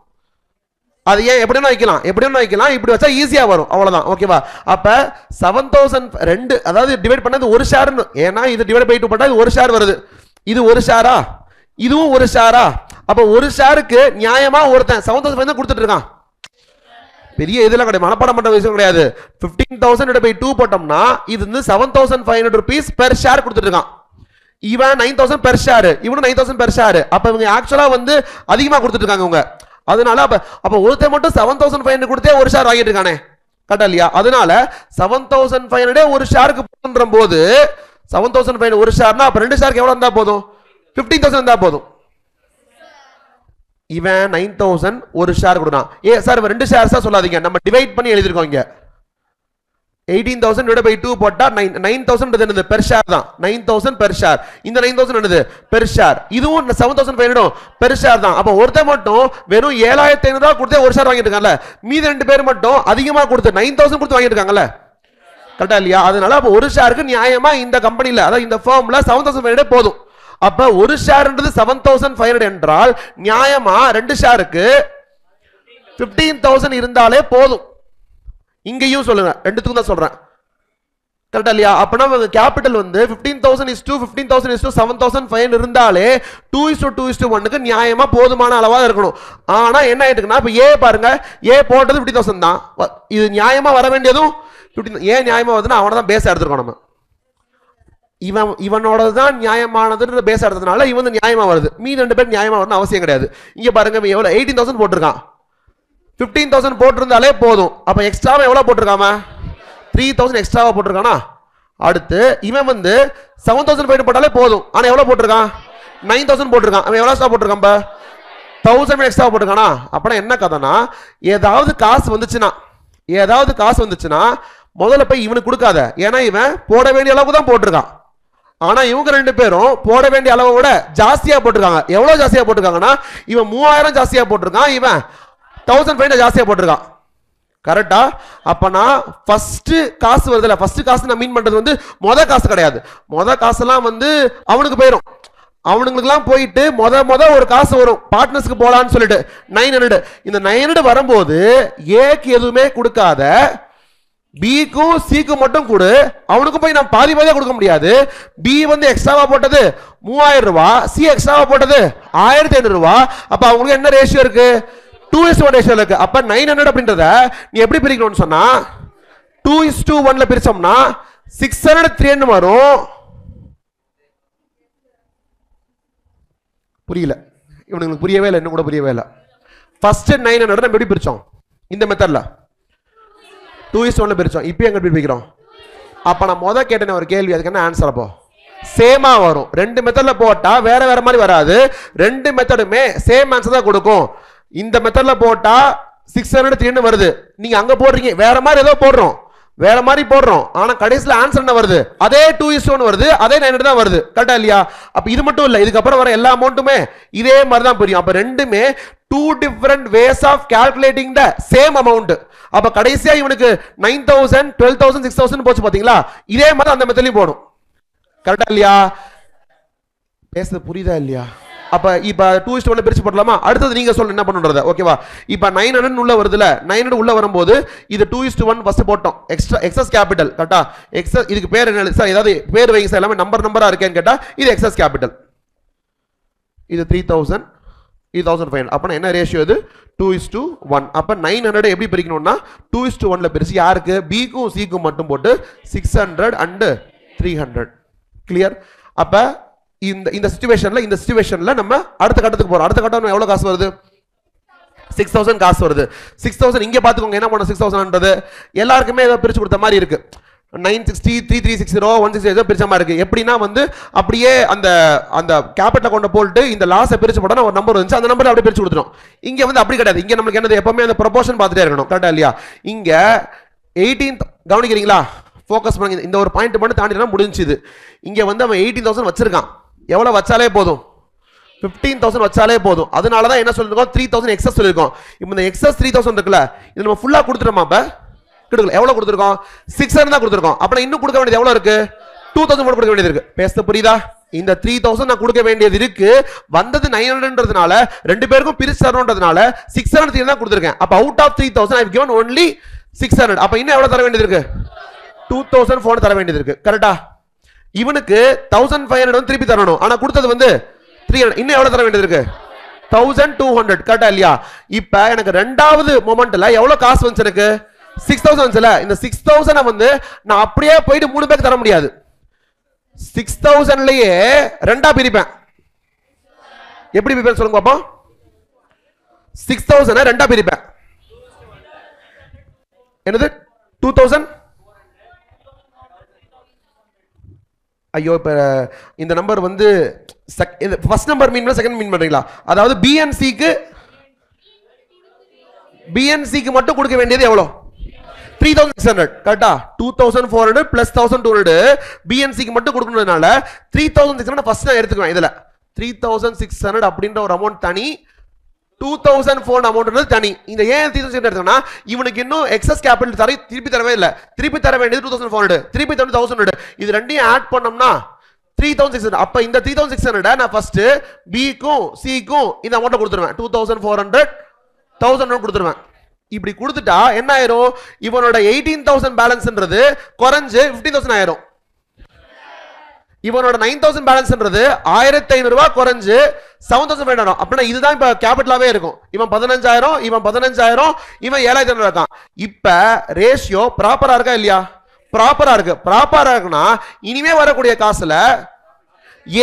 அது ஏன் எப்படின்னு வைக்கலாம், இப்படி வச்சா ஈஸியா வரும், அவ்வளவுதான். ஓகேவா? அப்ப 7,002 அதாவது டிவைட் பண்ணது ஒரு ஷேர், ஏன்னா இது டிவைட் பை 2 பண்ணா இது ஒரு ஷேர் வருது. இது ஒரு ஷேரா, இதுவும் ஒரு ஷேரா? அப்ப ஒரு ஷேருக்கு நியாயமா ஒருத்தன் 7,500 கொடுத்துட்டு இருக்கான். பெரிய இதெல்லாம் கிடையாது, மனப்பாடம் பண்ற விஷயம் கிடையாது. 15,000 by 2 போட்டோம்னா இது வந்து 7,500 rupees per ஷேர் கொடுத்துட்டு இருக்கான். இவன் 9,000 per ஷேர், இவனும் 9,000 per ஷேர். அப்ப இவங்க ஆக்சுவலா வந்து அதிகமா கொடுத்துட்டு இருக்காங்க இவங்க. அதனால அப்ப ஒருத்தர் மட்டும் 7,500 கொடுத்தே ஒரு ஷேர் வாங்கிட்டு இருக்கானே. கரெக்டா இல்லையா? அதனால 7,500 ஒரு ஷேருக்கு போன்ற போது 7,500 ஒரு ஷேர்னா அப்ப 2 ஷேருக்கு எவ்வளவு இருந்தா போதும்? 15,000 இருந்தா போதும். இவன் 9,000 ஒரு ஷேர் கொடுறான். சார் இவன் 2 ஷேர்ஸா சொல்லாதீங்க, நம்ம டிவைட் பண்ணி எழுதிருக்கோம் இங்க. 18,000 divided by 2 போட்டா 9,000 என்னது? பெர் ஷேர் தான். 9,000 பெர் ஷேர். இந்த 9,000 என்னது? Per share. இதுவும் 7,500 பெர் ஷேர் தான். அப்ப ஒருத்தர் மட்டும் வெறும் 7,500 கொடுத்தே ஒரு ஷேர் வாங்கிட்டு இருக்காங்கல்ல, மீதி 2 பேர் மட்டும் அதிகமா கொடுத்து 9,000 கொடுத்து வாங்கிட்டு இருக்காங்கல்ல. கரெக்டா இல்லையா? அதனால அப்ப ஒரு ஷேருக்கு நியாயமா இந்த கம்பெனில, அதாவது இந்த ஃபர்ம்ல 7,500 போதும். அப்ப ஒரு ஷேர்ன்றது 7,500 என்றால் நியாயமா 2 ஷேருக்கு 15,000 இருந்தாலே போதும். இங்கேயும் சொல்லுங்க, ரெண்டுத்துக்கும் தான் சொல்றேன். கரெக்டா இல்லையா? அப்பனா கேபிட்டல் வந்து 15,000:7,500 இருந்தாலே 2:2:1க்கு நியாயமா போதுமான அளவா இருக்கணும். ஆனா என்ன ஆயிட்டுக்குன்னா இப்ப ஏ பாருங்க, ஏ போட்டது 50,000 தான். இது நியாயமா வர வேண்டியதும் 15. ஏன் நியாயமா வருதுன்னா அவனை தான் பேச எடுத்துருக்கோம் நம்ம. இவனோட தான் நியாயமானது பேச எடுத்ததுனால இவன் வந்து நியாயமா வருது. மீதி 2 பேர் நியாயமா வரணும் அவசியம் கிடையாது. இங்க பாருங்க எவ்வளவு 18,000 போட்டிருக்கான், 15,000 போட்டிருந்தாலே போதும். அப்ப எக்ஸ்ட்ராவா எவ்வளவு போட்டிருக்காம? 3,000 எக்ஸ்ட்ராவா போட்டிருக்கானா? அடுத்து இவன் வந்து 7,500 போட்டாலே போதும், ஆனா எவ்வளவு போட்டிருக்கான்? 9,000 போட்டிருக்கான். அவன் எவ்வளவு எக்ஸ்ட்ரா போட்டிருக்கான்? 1,000 எக்ஸ்ட்ரா போட்டிருக்கானா? அப்பனா என்ன கதைனா, ஏதாவது காசு வந்துச்சுன்னா முதல்ல போய் இவனுக்கு கொடுக்காத, ஏன்னா இவன் போட வேண்டிய அளவுக்கு தான் போட்டிருக்கான். ஆனா இவங்க 2 பேரும் போட வேண்டிய அளவை விட ஜாஸ்தியா போட்டிருக்காங்க. எவ்வளவு ஜாஸ்தியா போட்டிருக்காங்கன்னா இவன் 3,000 ஜாஸ்தியா போட்டிருக்கான், இவன் 1,500 ஜாஸ்தியா போட்டிருக்கான். கரெக்டா? அப்பனா ஃபர்ஸ்ட் காசு வருதுல, ஃபர்ஸ்ட் காசு நான் மீன் பண்றது வந்து மொத காசு கிடையாது. மொத காசுலாம் வந்து அவனுக்கு போயிடும். அவனுங்களுக்குலாம் போயிட்டு மொத ஒரு காசு வரும், பார்ட்னர்ஸ்க்கு போலான்னு சொல்லிட்டு 900. இந்த 900 வரும்போது ஏக்கு எதுவுமே கொடுக்காத, பிக்கும் சிக்கும் மட்டும் கொடு. அவனுக்கு போய் நான் பாதியா கொடுக்க முடியாது. பி வந்து எக்ஸ்ட்ராவா போட்டது 3,000 ரூபாய், சி எக்ஸ்ட்ராவா போட்டது 1,500 ரூபாய். அப்ப அவங்களுக்கு என்ன ரேஷியோ இருக்கு? 2:1 ரேஷியோ இருக்கு. அப்ப 900 அப்படின்றத நீ எப்படி பிரிக்கணும்னு சொன்னா 2:1ல பிரிச்சோம்னா 603 வரும். புரியல? இவனுங்களுக்கு புரியவே இல்லை, இன்னும் கூட புரியவே இல்லை. ஃபர்ஸ்ட் 900 நம்ம எப்படி பிரிச்சோம்? இந்த மெத்தட்ல 2:1ல பிரிச்சோம். இப்போ எங்க பிரிக்கிறோம்? அப்ப நான் முத கேட்டேன் ஒரு கேள்வி, அதுக்கு என்ன ஆன்சர்? அப்போ சேமா வரும். 2 மெத்தட்ல போட்டா வேற மாதிரி வராது, 2 மெத்தடுமே சேம் ஆன்சர் தான் கொடுக்கும். இந்த மெத்தட்ல போட்டா 603 வருது, நீங்க அங்க போடுறீங்க வேற மாதிரி ஏதோ போடுறோம், வேற மாதிரி போடுறோம், ஆனா கடைசில ஆன்சர் என்ன வருது? அதே 2:1 வருது, அதே 900 தான் வருது. கரெக்டா இல்லையா? அப்ப இது மட்டும் இல்ல, இதுக்கு அப்புறம் வர எல்லா அமௌண்ட்டுமே இதே மாதிரி தான் புரியும். அப்ப ரெண்டுமே 2 different ways of calculating the same amount. அப்ப கடைசியா இவனுக்கு 9000, 12000, 6000 போச்சு பாத்தீங்களா? இதே மாதிரி அந்த மெத்தட்லயும் போடும். கரெக்டா இல்லையா? பேசுறது புரியுதா இல்லையா? அப்ப இப்ப 2:1 பிரிச்சு போடலாமா? அடுத்தது நீங்க சொல்ல என்ன பண்ணுறது? ஓகேவா? இப்ப 900 உள்ள வருதுல, 900 உள்ள வரும்போது இது 2:1 ஃபர்ஸ்ட் போட்டோம். Excess capital. கரெக்டா? இதுக்கு பேர் என்ன சார்? ஏதாவது பேர் வைங்க சார், எல்லாமே நம்பரா இருக்கேன்னு கேட்டா இது எக்ஸஸ் கேபிட்டல். இது 3000, இது 1500. அப்ப என்ன ரேஷியோ? இது 2:1. அப்ப 900 எப்படி பிரிக்கணும்னா 2:1ல பிரிச்சு யாருக்கு? B க்கும் C க்கும் மட்டும் போட்டு 600 and 300. கிளியர்? அப்ப இந்த சிச்சுவேஷன்ல நம்ம அடுத்த கட்டத்துக்கு போறோம். அடுத்த கட்டம் எவ்வளவு காசு வருது? 6000 காசு வருது. 6000 இங்க பாத்துக்கோங்க. என்ன பண்ண 6000ன்றது எல்லாருக்குமே ஏதோ பிரிச்சு கொடுத்த மாதிரி இருக்கு. 960, 3360, 160 பிரிச்ச மாதிரி இருக்கு. எப்படின்னா வந்து அப்படியே அந்த அந்த கேபிட்டல் கொண்ட போட்டு இந்த லாஸை பிரிச்சு போட்டா ஒரு நம்பர் வந்துச்சு, அந்த நம்பர் அப்படியே பிரிச்சு கொடுத்துரும். இங்க வந்து அப்படி கிடையாது. இங்க நமக்கு என்னது? எப்பவுமே அந்த ப்ரொபோர்ஷன் பார்த்துட்டே இருக்கணும். கரெக்டா இல்லையா? இங்க 18 கவனிக்கிறீங்களா? ஃபோக்கஸ் பண்ணுங்க. இந்த ஒரு பாயிண்ட் மட்டும் தாண்டினா முடிஞ்சுது. இங்க வந்து அவன் 18,000 வச்சிருக்கான். எவ்வளவு வச்சாலே போதும்? 15,000 வச்சாலே போதும். அதனால தான் என்ன சொல்லிருக்கோம்? 3000 எக்ஸஸ் சொல்லிருக்கோம். இப்போ இந்த எக்ஸஸ் 3000 இருக்குல்ல, இது நம்ம ஃபுல்லா கொடுத்துட்டோமா? அப்ப கொடுக்கல. எவ்வளவு கொடுத்துருக்கோம்? 600 தான் கொடுத்துருக்கோம். அப்ப இன்னும் கொடுக்க வேண்டியது எவ்வளவு இருக்கு? 2000 கூட கொடுக்க வேண்டியது இருக்கு. பேச புரியுதா? இந்த 3000 நான் கொடுக்க வேண்டியது இருக்கு. வந்தது 900ன்றதுனால ரெண்டு பேருக்கும் பிரிச்சு தரணும்ன்றதுனால 600 தான் கொடுத்துருக்கேன். அப்ப out of 3000 I have given only 600. அப்ப இன்னும் எவ்வளவு தர வேண்டியது இருக்கு? 2400 தர வேண்டியது இருக்கு. கரெக்டா? இவனுக்கு 1500 வந்து திருப்பி தரணும். ஆனா கொடுத்தது வந்து 300. இன்னும் எவ்வளவு தர வேண்டியது இருக்கு? 1200. கரெக்டா இல்லையா? இப்ப எனக்கு ரெண்டாவது மொமெண்ட்ல எவ்வளவு காசு வந்துச்சு? எனக்கு 6000 வந்துச்சுல. இந்த 6000 வந்து நான் அப்படியே போயிட்டு 3 பேருக்கு தர முடியாது. 6000லயே ரெண்டா பிரிப்பேன். எப்படி பிரிப்பேன் சொல்லுங்க பாப்போம். 6000 ரெண்டா பிரிப்பேன். என்னது? 2000. ஐயோ, இப்ப இந்த நம்பர் வந்து ஃபர்ஸ்ட் நம்பர் மீன் செகண்ட் மீன் பண்றீங்களா? அதாவது பிஎன்சிக்கு மட்டும் கொடுக்க வேண்டியது எவ்வளவு? 3600. கரெக்டா? 2400 பிளஸ் 1200 பிஎன்சிக்கு மட்டும் கொடுக்கணும்னால 3600 ஃபர்ஸ்ட் நான் எடுத்துக்குவேன். இதுல 3600 அப்படின்ற ஒரு அமௌண்ட் தனி, 2400 அமௌண்ட் தனி. இந்த ஏன் 3600 எடுத்தோம்னா இவனுக்கு இன்னும் எக்ஸஸ் கேபிட்டல் திருப்பி தரவே இல்லை. திருப்பி தர வேண்டியது 2400, திருப்பி 1100. இது ரெண்டையும் ஆட் பண்ணோம்னா 3600. அப்ப இந்த 3600 நான் ஃபர்ஸ்ட் பிக்கும் சிக்கும் இந்த அமௌண்ட் கொடுத்துருவேன். 2400, 1000 கொடுத்துருவேன். இப்படி கொடுத்துட்டா என்ன ஆயிரும்? இவனோட 18,000 பேலன்ஸ்ன்றது குறைஞ்சு 15,000 ஆயிரும். இவனோட 9,000 பேலன்ஸ்ன்றது 1500 ரூபாய் குறைஞ்சு 7,500. அப்படின்னா இதுதான் இப்ப கேபிட்டலாவே இருக்கும். இவன் 15,000, இவன் 15,000, இவன் 7,500 இருக்கான். இப்ப ரேஷியோ ப்ராப்பரா இருக்கா இல்லையா? ப்ராப்பரா இருக்கு. ப்ராப்பரா இருக்குன்னா இனிமே வரக்கூடிய காசுல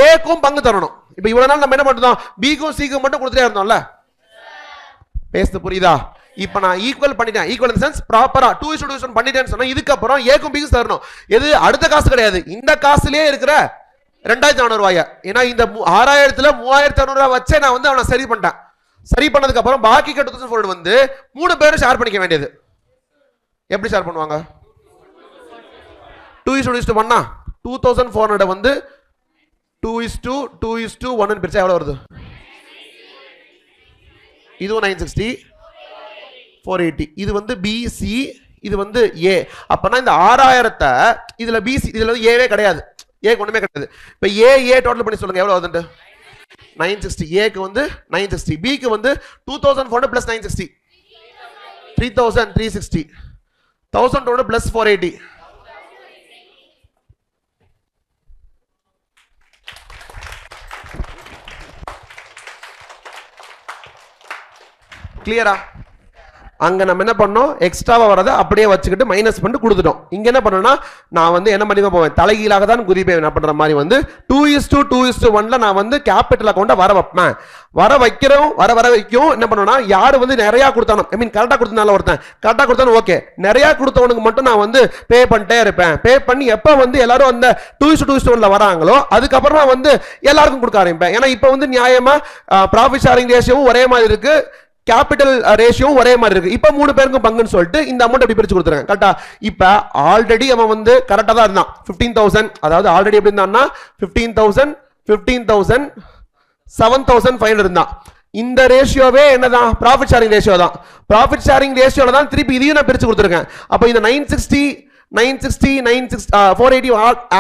ஏக்கும் பங்கு தரணும். இப்ப இவ்வளவு நாள் நம்ம என்ன பண்ணிட்டோம்? பிக்கும் சிக்கும் மட்டும் கொடுத்துட்டே இருந்தோம்ல. பேசுது புரியுதா? இப்ப நான் ஈக்குவல் பண்ணிட்டேன். ஈக்குவல் இன் சென்ஸ் ப்ராப்பரா 2:1 பண்ணிட்டேன்னு சொன்னா இதுக்கு அப்புறம் ஏக்கும் பிக்கும் தரணும். எது? அடுத்த காசு கிடையாது. இந்த காசுலயே இருக்கிற 2400 ரூபாய். ஏன்னா இந்த 6000ல 3600 ரூபாய் வச்சே நான் வந்து அவனை சரி பண்ணிட்டேன். சரி பண்ணதுக்கு அப்புறம் பாக்கி 2400 வந்து 3 பேரும் ஷேர் பண்ணிக்க வேண்டியது. எப்படி ஷேர் பண்ணுவாங்க? 2:1 2400 வந்து 2:1 பிரிச்சா எவ்வளவு வருது? இதுவும் 960, 480. இது வந்து BC, இது வந்து A. அப்பனா இந்த 6000 இதுல BC, இதுல வந்து ஏவே கிடையாது. ஏக்கு ஒண்ணுமே கிடையாது. இப்ப A டோட்டல் பண்ணி சொல்லுங்க எவ்வளவு வருது? 960. ஏக்கு வந்து 960, Bக்கு வந்து 2400 plus 960 3360, 1200 plus 480. கிளியரா? அங்க நம்ம என்ன பண்ணோம்? எக்ஸ்ட்ராவா வரதை அப்படியே வச்சுக்கிட்டு மைனஸ் பண்ணிட்டு கொடுத்துட்டோம். இங்க என்ன பண்ணோம்னா நான் வந்து என்ன பண்ணி போவேன்? தலைகீழாக தான் குதிப்பேன். என்ன பண்ற மாதிரி வந்து 2:1ல நான் வந்து கேபிட்டல் அக்கௌண்ட்டை வர வைப்பேன். வர வைக்கும் என்ன பண்ணுவேன்னா யாரு வந்து நிறைய கொடுத்தானோ, ஐ மீன் கரெக்டா கொடுத்தனால ஒருத்தன் கரெக்டா கொடுத்தானோ ஓகே, நிறைய கொடுத்தவனுக்கு மட்டும் நான் வந்து பே பண்ணிட்டே இருப்பேன். பே பண்ணி எப்ப வந்து எல்லாரும் அந்த 2:1ல வராங்களோ அதுக்கப்புறமா வந்து எல்லாருக்கும் கொடுக்க ஆரம்பிப்பேன். ஏன்னா இப்ப வந்து நியாயமா ப்ராஃபிட் ஷேரிங் ரேஷியோவும் ஒரே மாதிரி இருக்கு, கேபிட்டல் ரேஷியோ ஒரே மாதிரி இருக்கு. இப்போ 3 பேருக்கும் பங்குன்னு சொல்லிட்டு இந்த அமௌண்ட் எப்படி பிரிச்சு கொடுத்துருங்க கரெக்டா. இப்போ ஆல்ரெடி அவன் வந்து கரெக்டா தான் இருந்தான் 15,000, அதாவது ஆல்ரெடி எப்படி இருந்தான்னா 15,000 15,000 7,500 இருந்தான். இந்த ரேஷியோவே என்னதான் ப்ராஃபிட் ஷேரிங் ரேஷியோ தான். ப்ராஃபிட் ஷேரிங் ரேஷியோல தான் திருப்பி இதையும் நான் பிரிச்சு கொடுத்துருக்கேன். அப்போ இந்த 960 480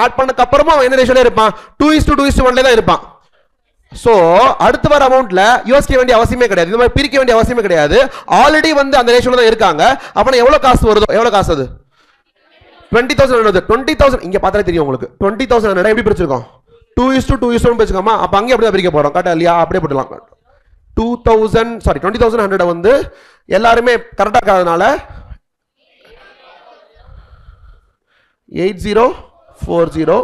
ஆட் பண்ணதுக்கு அப்புறமா என்ன ரேஷியோல இருப்பான் 2:2:1 தான் இருப்பான். சோ அடுத்து வர அமௌண்ட்ல யோசிக்க வேண்டிய அவசியமே கிடையாது, இந்த மாதிரி பிரிக்க வேண்டிய அவசியமே கிடையாது. ஆல்ரெடி வந்து அந்த ரேஷியோல தான் இருக்காங்க. அப்ப எவ்வளவு காசு வருதோ, எவ்வளவு காசு அது 20,000 வருது. 20,000 இங்க பார்த்தாலே தெரியும் உங்களுக்கு. 20,000 எப்படி பிரிச்சிருக்கோம் 2:2:1 பிரிச்சுக்கோமா. அப்ப அங்கே அப்படியே பிரிக்க போறோம் கரெக்டா இல்லையா. அப்படியே போட்டுலாம் 20,100 வந்து எல்லாருமே கரெக்டா இருக்காதனால 8040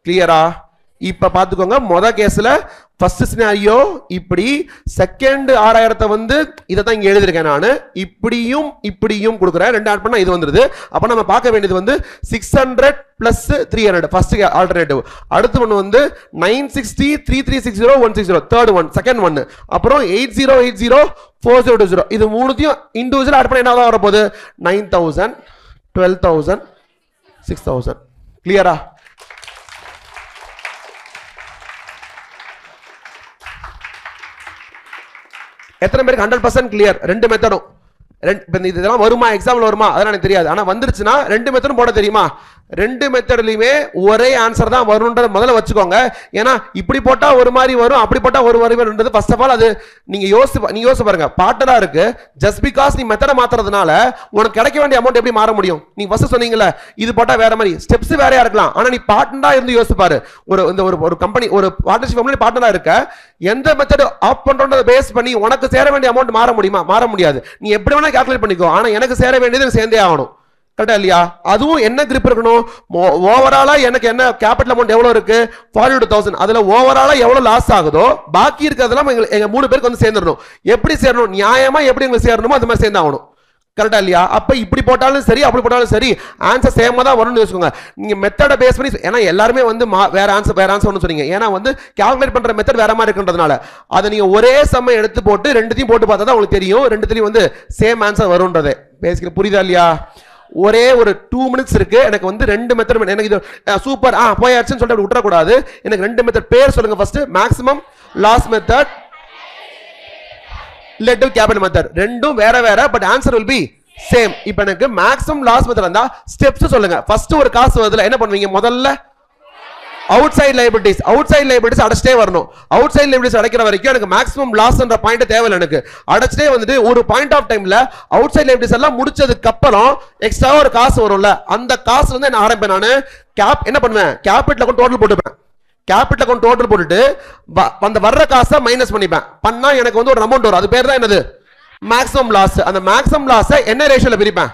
கிளியரா. இப்ப பாத்துக்கோங்க, முத கேஸ்ல ஃபர்ஸ்ட் சினாரியோ இப்படி, செகண்ட் 6000 வந்து இதை தான் இங்க எழுதிருக்கேன் நான். இப்படியும் இப்படியும் கொடுக்குறேன், ரெண்டு ஆட் பண்ணா இது வந்துருது. அப்ப நம்ம பார்க்க வேண்டியது வந்து 600 plus 300 ஃபர்ஸ்ட் ஆல்டர்னேட்டிவ். அடுத்து ஒன்று வந்து 960 3360 160 தேர்ட் ஒன், செகண்ட் ஒன். அப்புறம் 8080 4020 இது மூணுத்தையும் இண்டிவிஜுவல் ஆட் பண்ண என்ன வர போகுது 9,000 12,000 6,000. கிளியரா. எத்தனை பேருக்கு 100% கிளியர் ரெண்டு மெத்தடும்? இதெல்லாம் வருமா எக்ஸாம்ல வருமா அதெல்லாம் எனக்கு தெரியாது. ஆனா வந்துருச்சுன்னா ரெண்டு மெத்தடும் போட தெரியுமா? ரெண்டு மெத்தட்லயுமே ஒரே ஆன்சர் தான் வரும்ன்றத முதல்ல வச்சுக்கோங்க. ஏன்னா இப்படி போட்டா ஒரு மாதிரி வரும், அப்படி போட்டா ஒரு மாதிரி வரும்ன்றது ஃபர்ஸ்ட் ஆஃப் ஆல் அது நீங்க யோசிச்சு பாருங்க. பார்ட்டரா இருக்கு, ஜஸ்ட் பிகாஸ் நீ மெத்தடை மாத்துறதுனால உனக்கு கிடைக்க வேண்டிய அமௌண்ட் எப்படி மாற முடியும்? நீங்க ஃபர்ஸ்ட் சொன்னீங்கல்ல இது போட்டா வேற மாதிரி, ஸ்டெப்ஸ் வேறையா இருக்கலாம். ஆனா நீ பார்ட்னரா இருந்து யோசிச்சு பாரு. ஒரு கம்பெனி, ஒரு பார்ட்னர்ஷிப் கம்பெனி பார்ட்னரா இருக்க, எந்த மெத்தட் ஆப் பண்றோன்றத பேஸ் பண்ணி உனக்கு சேர வேண்டிய அமௌண்ட் மாற முடியுமா? மாற முடியாது. நீ எப்படி வேணா கால்குலேட் பண்ணிக்கோ, ஆனா எனக்கு சேர வேண்டியது சேர்ந்தே ஆகணும். கரெக்டா இல்லையா? அதுவும் என்ன கிரிப் இருக்கணும், ஓவராலா எனக்கு என்ன கேபிட்டல் அமௌண்ட் எவ்வளவு இருக்கு 42,000, அதுல ஓவராலா எவ்வளவு லாஸ் ஆகுதோ பாக்கி இருக்கிறதெல்லாம் எங்க மூணு பேருக்கு வந்து சேர்ந்துடணும். எப்படி சேரணும்? நியாயமா எப்படி எங்களுக்கு சேரணுமோ அது மாதிரி சேர்ந்து ஆகணும். கரெக்டா இல்லையா? அப்ப இப்படி போட்டாலும் சரி அப்படி போட்டாலும் சரி ஆன்சர் சேமா தான் வரும்னு யோசிச்சுக்கோங்க. நீங்க மெத்தடை பேஸ் பண்ணி, ஏன்னா எல்லாருமே வந்து வேற ஆன்சர் சொன்னீங்க. ஏன்னா வந்து கால்குலேட் பண்ற மெத்தட் வேற மாதிரி இருக்குன்றதுனால அதை நீங்க ஒரே சமயம் எடுத்து போட்டு ரெண்டுத்தையும் போட்டு பார்த்தா தான் உங்களுக்கு தெரியும் ரெண்டுத்தையும் வந்து சேம் ஆன்சர் வரும்ன்றதே. பேசிக்கலி புரியுதா இல்லையா? ஒரே ஒரு 2 minutes இருக்கு. எனக்கு வந்து ரெண்டு மெத்தட், எனக்கு இது சூப்பர் போயாச்சுன்னு சொல்லிட்டு விட்டுறக்கூடாது. எனக்கு ரெண்டு மெத்தட் பேர் சொல்லுங்க. First maximum loss method, relative capital method. ரெண்டும் வேற வேற, but answer will be same. இப்போ எனக்கு மேக்ஸிமம் லாஸ் மெத்தட் இருந்தா ஸ்டெப்ஸ் சொல்லுங்க. ஃபர்ஸ்ட் ஒரு காசு வருதுல என்ன பண்ணுவீங்க? முதல்ல அவுட் சைட் லைபிலிட்டிஸ் அடைச்சிட்டே வரணும். அவுட் சைட் லைபிலிட்டிஸ் அடைக்கிற வரைக்கும் எனக்கு மேக்ஸிமம் லாஸ் என்ற பாயிண்ட் தேவையில்லை. எனக்கு அடைச்சிட்டே வந்துட்டு ஒரு பாயிண்ட் ஆஃப் டைம்ல அவுட் சைட் லைபிலிட்டிஸ் எல்லாம் முடிச்சதுக்கு அப்புறம் எக்ஸ்ட்ரா ஒரு காசு வரும்ல, அந்த காசு வந்து என்ன ஆரம்பிப்பேன் நான் என்ன பண்ணுவேன்? கேபிட்டல் அக்கௌண்ட் டோட்டல் போட்டுப்பேன். கேபிட்டல் அக்கௌண்ட் டோட்டல் போட்டுட்டு அந்த வர்ற காசை மைனஸ் பண்ணிப்பேன். பண்ணா எனக்கு வந்து ஒரு அமௌண்ட் வரும், அது பேர் தான் என்னது மேக்ஸிமம் லாஸ். அந்த மேக்ஸிமம் லாஸை என்ன ரேஷியோல பிரிப்பேன்?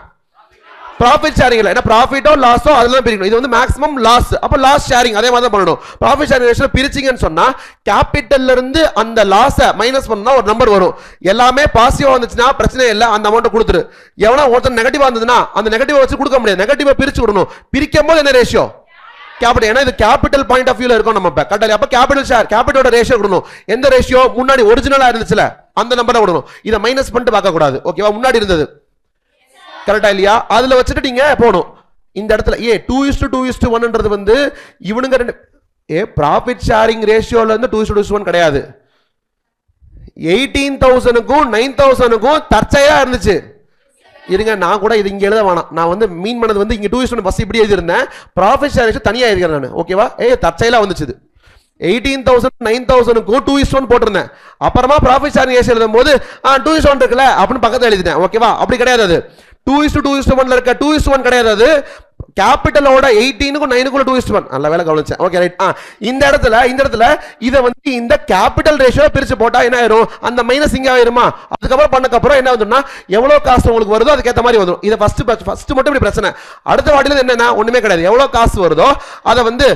Profit sharing. என்ன ப்ராஃபிட்டோ லாஸோ அதெல்லாம் பிரிக்கணும். இது வந்து மேக்ஸிமம் லாஸ், அப்ப லாஸ் ஷேரிங் அதே மாதிரி தான் பண்ணணும். ப்ராஃபிட் ஷேரிங் ரேஷியோ பிரிச்சிங்கன்னு சொன்னா கேபிட்டல்ல இருந்து அந்த லாஸை மைனஸ் பண்ணா ஒரு நம்பர் வரும். எல்லாமே பாசிட்டிவா வந்துச்சுன்னா பிரச்சனை இல்லை, அந்த அமௌண்ட் கொடுத்துரு. எவனா ஒருத்தர் நெகட்டிவா இருந்ததுன்னா அந்த நெகட்டிவ் வச்சு கொடுக்க முடியாது, நெகட்டிவா பிரிச்சு விடணும். பிரிக்கும் போது என்ன ரேஷியோ? கேபிட்டல். ஏன்னா இது கேபிட்டல் பாயிண்ட் ஆஃப் வியூல இருக்கும் நம்ம கரெக்டா. அப்ப கேபிட்டல் ஷேர் கேபிட்டலோட ரேஷியோ கொடுக்கணும். எந்த ரேஷியோ? முன்னாடி ஒரிஜினலா இருந்துச்சுல அந்த நம்பரை கொடுக்கணும். இதை மைனஸ் பண்ணிட்டு பார்க்க கூடாது. ஓகேவா? முன்னாடி இருந்தது கரெக்டா இல்லையா? அதுல வச்சுட்டு நீங்க போகணும். இந்த இடத்துல 2:2:1 வந்து இவனுங்க ரெண்டு ப்ராஃபிட் ஷேரிங் ரேஷியோல இருந்து 2:1 கிடையாது. 18,000க்கும் 9,000க்கும் தற்செயலா இருந்துச்சு. இருங்க, நான் கூட இது இங்க எழுத வேணாம். நான் வந்து மீன் பண்ணது வந்து இங்க 2:1 பஸ் இப்படி எழுதிருந்தேன், ப்ராஃபிட் ஷேர் ரேஷியோ தனியா எழுதிக்கிறேன் நான். ஓகேவா? தற்செயலா வந்துச்சு. 18,000 9,000க்கும் 2:1 போட்டிருந்தேன். அப்புறமா ப்ராஃபிட் ஷேரிங் ரேஷியோ எழுதும் போது 2:1 இருக்குல்ல அப்படின்னு பக்கத்துல எழுதிட்டேன். ஓகேவா? அப்படி கிடையாது. அது 2:2:1 இருக்க 2:1 கிடையாது. அது கேபிட்டலோட 18க்கும் 9க்கும் 2:1. நல்ல வேலை கவனிச்சேன். Okay right. இந்த இடத்துல இதை வந்து இந்த கேபிட்டல் ரேஷியோ பிரிச்சு போட்டா என்ன ஆயிரும்? அந்த மைனஸ் இங்க ஆயிருமா? அதுக்கப்புறம் பண்ணக்கப்புறம் என்ன வந்துன்னா எவ்வளவு காசு உங்களுக்கு வருதோ அதுக்கேற்ற மாதிரி வந்துடும். இதை ஃபர்ஸ்ட் மட்டும் இப்படி பிரச்சனை. அடுத்த வாட்டில என்னன்னா ஒண்ணுமே கிடையாது. எவ்வளவு காசு வருதோ அதை வந்து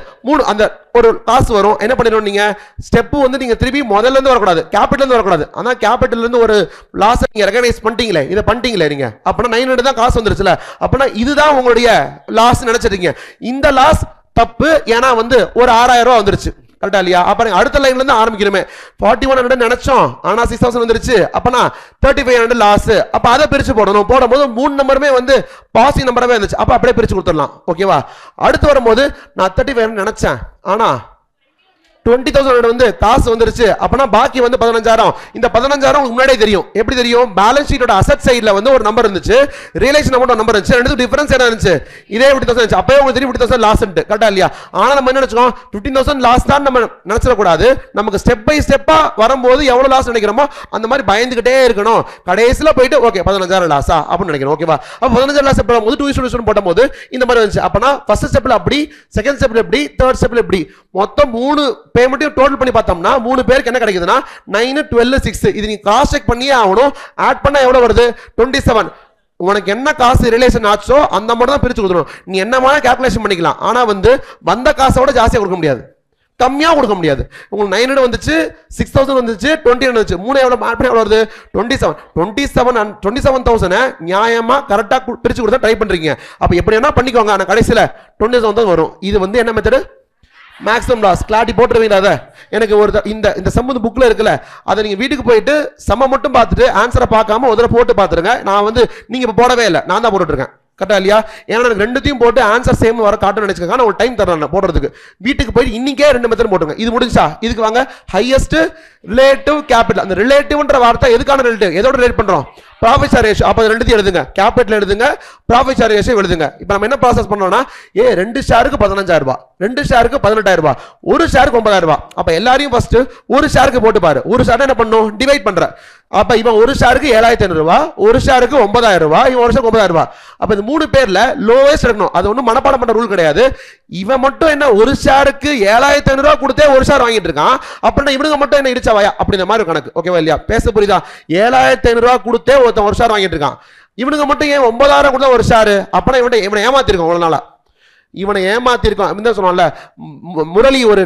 அந்த ஒரு காசு வரும். என்ன பண்ணிடணும்? நீங்க ஸ்டெப் வந்து நீங்க திருப்பி முதல்ல இருந்து வரக்கூடாது, கேபிட்டல் இருந்து வரக்கூடாது. ஆனா கேபிட்டல் இருந்து ஒரு லாஸ் நீங்க ரெகனைஸ் பண்ணிட்டீங்களே, இதை பண்ணிட்டீங்களே நீங்க, அப்பனா 900 தான் காசு வந்துருச்சுல, அப்பனா இதுதான் உங்களுடைய லாஸ் நினைச்சிட்டீங்க. இந்த லாஸ் தப்பு. ஏன்னா வந்து ஒரு 6,000 ரூபாய் வந்துருச்சு கரெக்டா இல்லையா? அப்ப அடுத்த லைன்ல இருந்து ஆரம்பிக்கணுமே. 4100 நினைச்சோம், ஆனா 6000 வந்துருச்சு. அப்பனா 3500 லாஸ். அப்ப அதை பிரிச்சு போடணும். போடும்போது 3 நம்பருமே வந்து பாசிட்டிவ் நம்பராவே இருந்துச்சு. அப்ப அப்படியே பிரிச்சு கொடுத்துடலாம். ஓகேவா? அடுத்து வரும்போது நான் 3500 நினைச்சேன், ஆனா 20,000 வந்து காசு வந்துருச்சு. அப்பனா பாக்கி வந்து 15,000. இந்த 15,000 உங்களுக்கு முன்னாடியே தெரியும். எப்படி தெரியும்? பேலன்ஸ் ஷீட்டோட அசெட் சைடுல வந்து ஒரு நம்பர் இருந்துச்சு, ரியலைசேஷன் அமௌண்ட் நம்பர் இருந்துச்சு. ரெண்டுக்கு டிஃபரன்ஸ் என்ன இருந்துச்சு? இதே 50,000 இருந்துச்சு. அப்பவே உங்களுக்கு தெரியும் 50,000 லாஸ் ண்டு. கரெக்டா இல்லையா? ஆனா நம்ம என்ன நினைச்சோம்? 15,000 லாஸ் தான் நம்ம நினைச்சிட கூடாது. நமக்கு ஸ்டெப் பை ஸ்டெப்பா வரும்போது எவ்வளவு லாஸ் நினைக்கிறோமோ அந்த மாதிரி பயந்துகிட்டே இருக்கணும். கடைசில போயிட்டு ஓகே 15,000 லாஸா அப்படின்னு நினைக்கணும். ஓகேவா? அப்ப 15,000 லாஸ் போடும்போது 2:1 போடும்போது இந்த மாதிரி வந்துச்சு. அப்பனா ஃபர்ஸ்ட் ஸ்டெப்ல அப்படி, செகண்ட் ஸ்டெப்ல எப்படி, தேர்ட் ஸ்டெப்ல எப்படி, மொத்தம் 3 பேமெண்ட்டையும் டோட்டல் பண்ணி பார்த்தோம்னா 3 பேருக்கு என்ன கிடைக்குதுன்னா 9, 12, 6. இது நீ கிராஸ் செக் பண்ணியே ஆகணும். ஆட் பண்ணா எவ்வளவு வருது? 27. உனக்கு என்ன காசு ரிலேஷன் ஆச்சோ அந்த மட்டும் தான் பிரிச்சு கொடுக்கணும். நீ என்னமான கால்குலேஷன் பண்ணிக்கலாம். ஆனா வந்து வந்த காசோட ஜாஸ்தியா கொடுக்க முடியாது, கம்மியா கொடுக்க முடியாது. உங்களுக்கு 900 வந்துச்சு, 6000 வந்துச்சு, 20 வந்துச்சு. 3 எவ்வளவு ஆட் பண்ணி எவ்வளவு வருது? 27,000 நியாயமா கரெக்டா பிரிச்சு கொடுத்தா ட்ரை பண்றீங்க. அப்ப எப்படி என்ன பண்ணிக்கோங்க, ஆனா கடைசில 27,000 வரும். இது வந்து என்ன மெத்தட்? Maximum loss. கிளாரிட்டி போட்டுருவீங்களா? அதை எனக்கு ஒரு இந்த சம்மந்த புக்ல இருக்குல்ல, அதை நீங்க வீட்டுக்கு போயிட்டு சம்ம மட்டும் பார்த்துட்டு ஆன்சரை பார்க்காம ஒரு தடவை போட்டு பார்த்துருங்க. நான் வந்து நீங்க இப்ப போடவே இல்லை, நான் தான் போட்டுட்டு இருக்கேன். கரெக்டா இல்லையா? ஏன்னா எனக்கு ரெண்டுத்தையும் போட்டு ஆன்சர் சேம் வர காட்டணும்னு நினைச்சுக்கோங்க. நான் ஒரு டைம் தரேன் போடுறதுக்கு. வீட்டுக்கு போயிட்டு இன்னைக்கே 2 மெத்தட் போட்டுங்க. இது முடிஞ்சா இதுக்கு வாங்க. Highest relative capital. அந்த ரிலேட்டிவ்ன்ற வார்த்தை எதுக்கான ரிலேட்டிவ்? எதோட ரிலேட் பண்றோம்? Profit share ratio. அப்ப ரெண்டுத்தையும் எழுதுங்க. கேபிட்டல் எழுதுங்க, ப்ராஃபிட் ஷேர் ரேஷியோ எழுதுங்க. இப்போ நம்ம என்ன ப்ராசஸ் பண்ணோம்னா 2 ஷேருக்கு 15,000 ரூபாய், 2 ஷேருக்கு 18,000 ரூபாய், ஒரு ஷேருக்கு 9,000 ரூபாய். அப்ப எல்லாரையும் ஃபர்ஸ்ட் ஒரு ஷேருக்கு போட்டு பாரு. ஒரு ஷேர் என்ன பண்ணும்? டிவைட் பண்ற. அப்ப இவன் ஒரு ஷேருக்கு 7,500 ரூபாய், ஒரு ஷேருக்கு 9,000 ரூபாய், இவன் ஒரு ஷேருக்கு 9,000 ரூபாய். அப்ப இந்த 3 பேர்ல லோவஸ்ட் இருக்கணும். அது ஒன்றும் மனப்பாடம் பண்ற ரூல் கிடையாது. இவன் மட்டும் என்ன ஒரு ஷேருக்கு 7,500 ரூபாய் கொடுத்தே ஒரு ஷேர் வாங்கிட்டு இருக்கான். அப்படின்னா இவனுங்க மட்டும் என்ன இடிச்சா வாயா அப்படின்ற மாதிரி கணக்கு. ஓகேவா இல்லையா? பேச புரியுதா? 7,500 ரூபாய் கொடுத்தே ஒருத்தன் ஒரு ஷேர் வாங்கிட்டு இருக்கான். இவனுங்க மட்டும் ஏன் 9,000 கொடுத்தா ஒரு ஷேர்? அப்படின்னா இவனை ஏமாத்திருக்கோம் இவ்வளவு நாளா. இவனை ஏமாத்திருக்கோம் அப்படின்னு சொன்னால முரளி ஒரு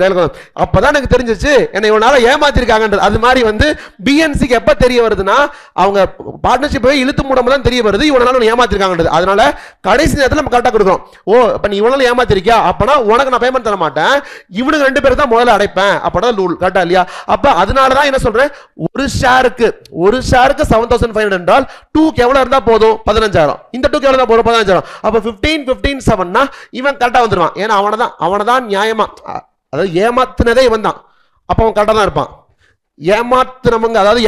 அப்பதான் எனக்கு தெரிஞ்சிச்சு என்ன இவனால ஏமாத்திருக்காங்கன்றது. அது மாதிரி வந்து பிஎன்சிக்கு எப்ப தெரிய வருதுன்னா அவங்க பார்ட்னர்ஷிப்பை இழுத்து மூடாம தான் தெரிய வருது இவனால ஏமாத்திருக்காங்கன்றது. அதனால கடைசி நேரத்தில் நம்ம கரெக்டா கொடுக்கணும். ஓ இப்ப நீ இவனால ஏமாத்திருக்கியா, அப்பனா உனக்கு நான் பேமெண்ட் தர மாட்டேன், இவனுக்கு 2 பேருக்கு தான் முதல்ல அடைப்பேன். அப்பதான் ரூல். கரெக்டா இல்லையா? அப்ப அதனாலதான் என்ன சொல்றேன், ஒரு ஷேருக்கு 7,500 என்றால் 2க்கு எவ்வளவு இருந்தா போதும்? 15,000. இந்த 2க்கு எவ்வளவு இருந்தா போதும்? 15,000. அப்ப 15, 15, 7னா இவன் கரெக்டா வந்துருவான். ஏன்னா அவனதான் நியாயமா, அதாவது ஏமாத்துனதே இவன் தான். அப்ப அவன் கரெக்டா தான் இருப்பான். ஏமாத்துறவங்க, அதாவது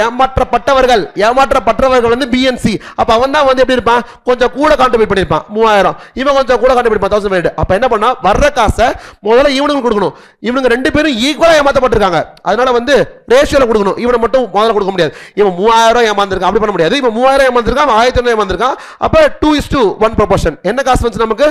ஏமாற்றப்பட்டவர்கள் வந்து பிஎன்சி. அப்ப அவன் தான் வந்து எப்படி இருப்பான்? கொஞ்சம் கூட கான்ட்ரிபியூட் பண்ணிருப்பான் 3,000. இவன் கொஞ்சம் கூட கான்ட்ரிபியூட் 1,000. அப்ப என்ன பண்ணா வர்ற காசை முதல்ல இவனுக்கு கொடுக்கணும். இவனுங்க 2 பேரும் ஈக்குவலா ஏமாத்தப்பட்டிருக்காங்க. அதனால வந்து ரேஷியோல கொடுக்கணும். இவனை மட்டும் முதல்ல கொடுக்க முடியாது. இவன் 3,000 ஏமாந்திருக்கான், அப்படி பண்ண முடியாது. இவன் 3,000 ஏமாந்திருக்கான், 1,500 ஏமாந்திருக்கான். அப்ப 2:1 ப்ரொபோர்ஷன். என்ன காசு வந்து நமக்கு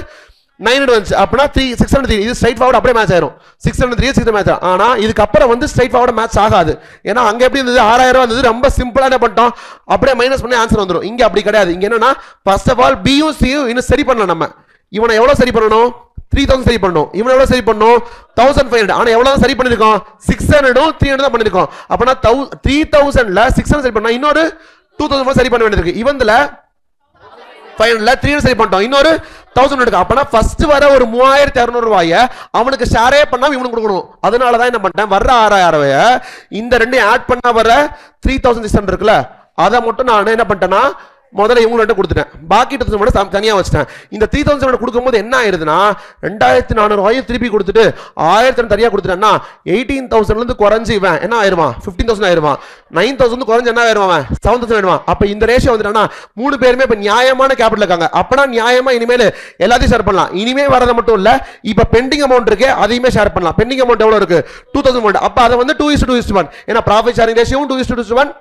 900 வந்துச்சு. அப்படின்னா 603. இது ஸ்ட்ரைட் ஃபார்வர்ட் அப்படியே மேட்ச் ஆயிரும். 603 600 மேட்ச் ஆகும். ஆனா இதுக்கு அப்புறம் வந்து ஸ்ட்ரைட் ஃபார்வர்ட் மேட்ச் ஆகாது. ஏன்னா அங்க எப்படி இருந்தது? 6,000 இருந்தது. ரொம்ப சிம்பிளா என்ன பண்ணிட்டோம்? அப்படியே மைனஸ் பண்ணி ஆன்சர் வந்துடும். இங்க அப்படி கிடையாது. இங்க என்னன்னா ஃபர்ஸ்ட் ஆஃப் ஆல் பியும் சியும் இன்னும் சரி பண்ணலாம். நம்ம இவனை எவ்வளவு சரி பண்ணணும்? 3,000 சரி பண்ணணும். இவனை எவ்வளவு சரி பண்ணணும்? 1,500. ஆனா எவ்வளவு சரி பண்ணிருக்கோம்? 600 300 தான் பண்ணிருக்கோம். அப்பனா 3,000ல 600 சரி பண்ணா இன்னொரு 2,000 சரி பண்ண வேண்டியது. இவன்ல 500ல 300 சரி பண்ணிட்டோம். இன்னொரு 1,000 எடுக்க. அப்பனா ஃபர்ஸ்ட் வர ஒரு 3,600 ரூபாயை அவனுக்கு ஷேரே பண்ணாம இவனுக்கு கொடுக்கணும். அதனாலதான் என்ன பண்ணிட்டேன், வர்ற 6,000 இந்த 2 ஆட் பண்ணா வர 3,600 இருக்குல்ல, அதை மட்டும் நான் என்ன பண்ணிட்டேன்னா முதல்ல இவங்கள்ட்ட கொடுத்துட்டேன். பாக்கி 2,000 தனியா வச்சிட்டேன். இந்த 3,000 கொடுக்கும்போது என்ன ஆயிருதுன்னா 2,400 ரூபாயும் திருப்பி கொடுத்துட்டு 1,000 தனியா கொடுத்துட்டேன்னா 18,000ல இருந்து குறைஞ்சு இவன் என்ன ஆயிருவான்? 15,000 ஆயிருவான். 9,000 குறைஞ்சு என்ன ஆயிருவான்? 7,000 ஆயிருவான். அப்ப இந்த ரேஷியோ வந்துட்டா 3 பேருமே இப்ப நியாயமான கேபிட்டல் இருக்காங்க. அப்பனா நியாயமா இனிமேல் எல்லாத்தையும் ஷேர் பண்ணலாம். இனிமே வரது மட்டும் இல்ல, இப்ப பெண்டிங் அமௌண்ட் இருக்கு, அதையுமே ஷேர் பண்ணலாம். பெண்டிங் அமௌண்ட் எவ்வளவு இருக்கு? 2,000. அப்ப அதை வந்து 2:1. ஏன்னா ப்ராஃபிட் ஷேரிங் ரேஷியோவும் 2:1,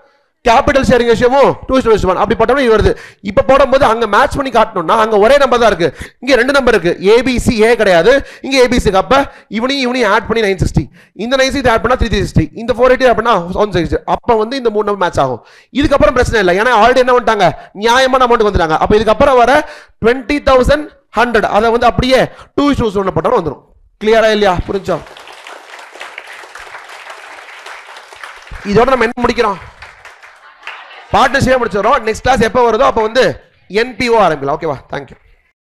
கேபிட்டல் ஷேரிங் ரேஷியோவும் 2:1. அப்படி போட்டோம்னா இது வருது. இப்ப போடும்போது அங்க மேட்ச் பண்ணி காட்டணும்னா அங்க ஒரே நம்பர் தான் இருக்கு, இங்க 2 நம்பர் இருக்கு. ஏபிசி ஏ கிடையாது, இங்க ஏபிசி. அப்ப இவனையும் ஆட் பண்ணி 960, இந்த 960 ஆட் பண்ணா 360, இந்த 480 ஆட் பண்ணா 160. அப்ப வந்து இந்த 3 நம்பர் மேட்ச் ஆகும். இதுக்கப்புறம் பிரச்சனை இல்லை, ஏன்னா ஆல்ரெடி என்ன பண்ணிட்டாங்க, நியாயமான அமௌண்ட் வந்துட்டாங்க. அப்ப இதுக்கப்புறம் வர 20,100 அதை வந்து அப்படியே 2:1 போட்டோம்னா வந்துடும். கிளியரா இல்லையா? புரிஞ்சா? இதோட நம்ம என்ன முடிக்கிறோம்? பார்ட்னர்ஷிப் முடிச்சிடறோம். நெக்ஸ்ட் கிளாஸ் எப்போ வருதோ அப்போ வந்து என்பிஓ ஆரம்பிக்கலாம். ஓகேவா? தேங்க்யூ.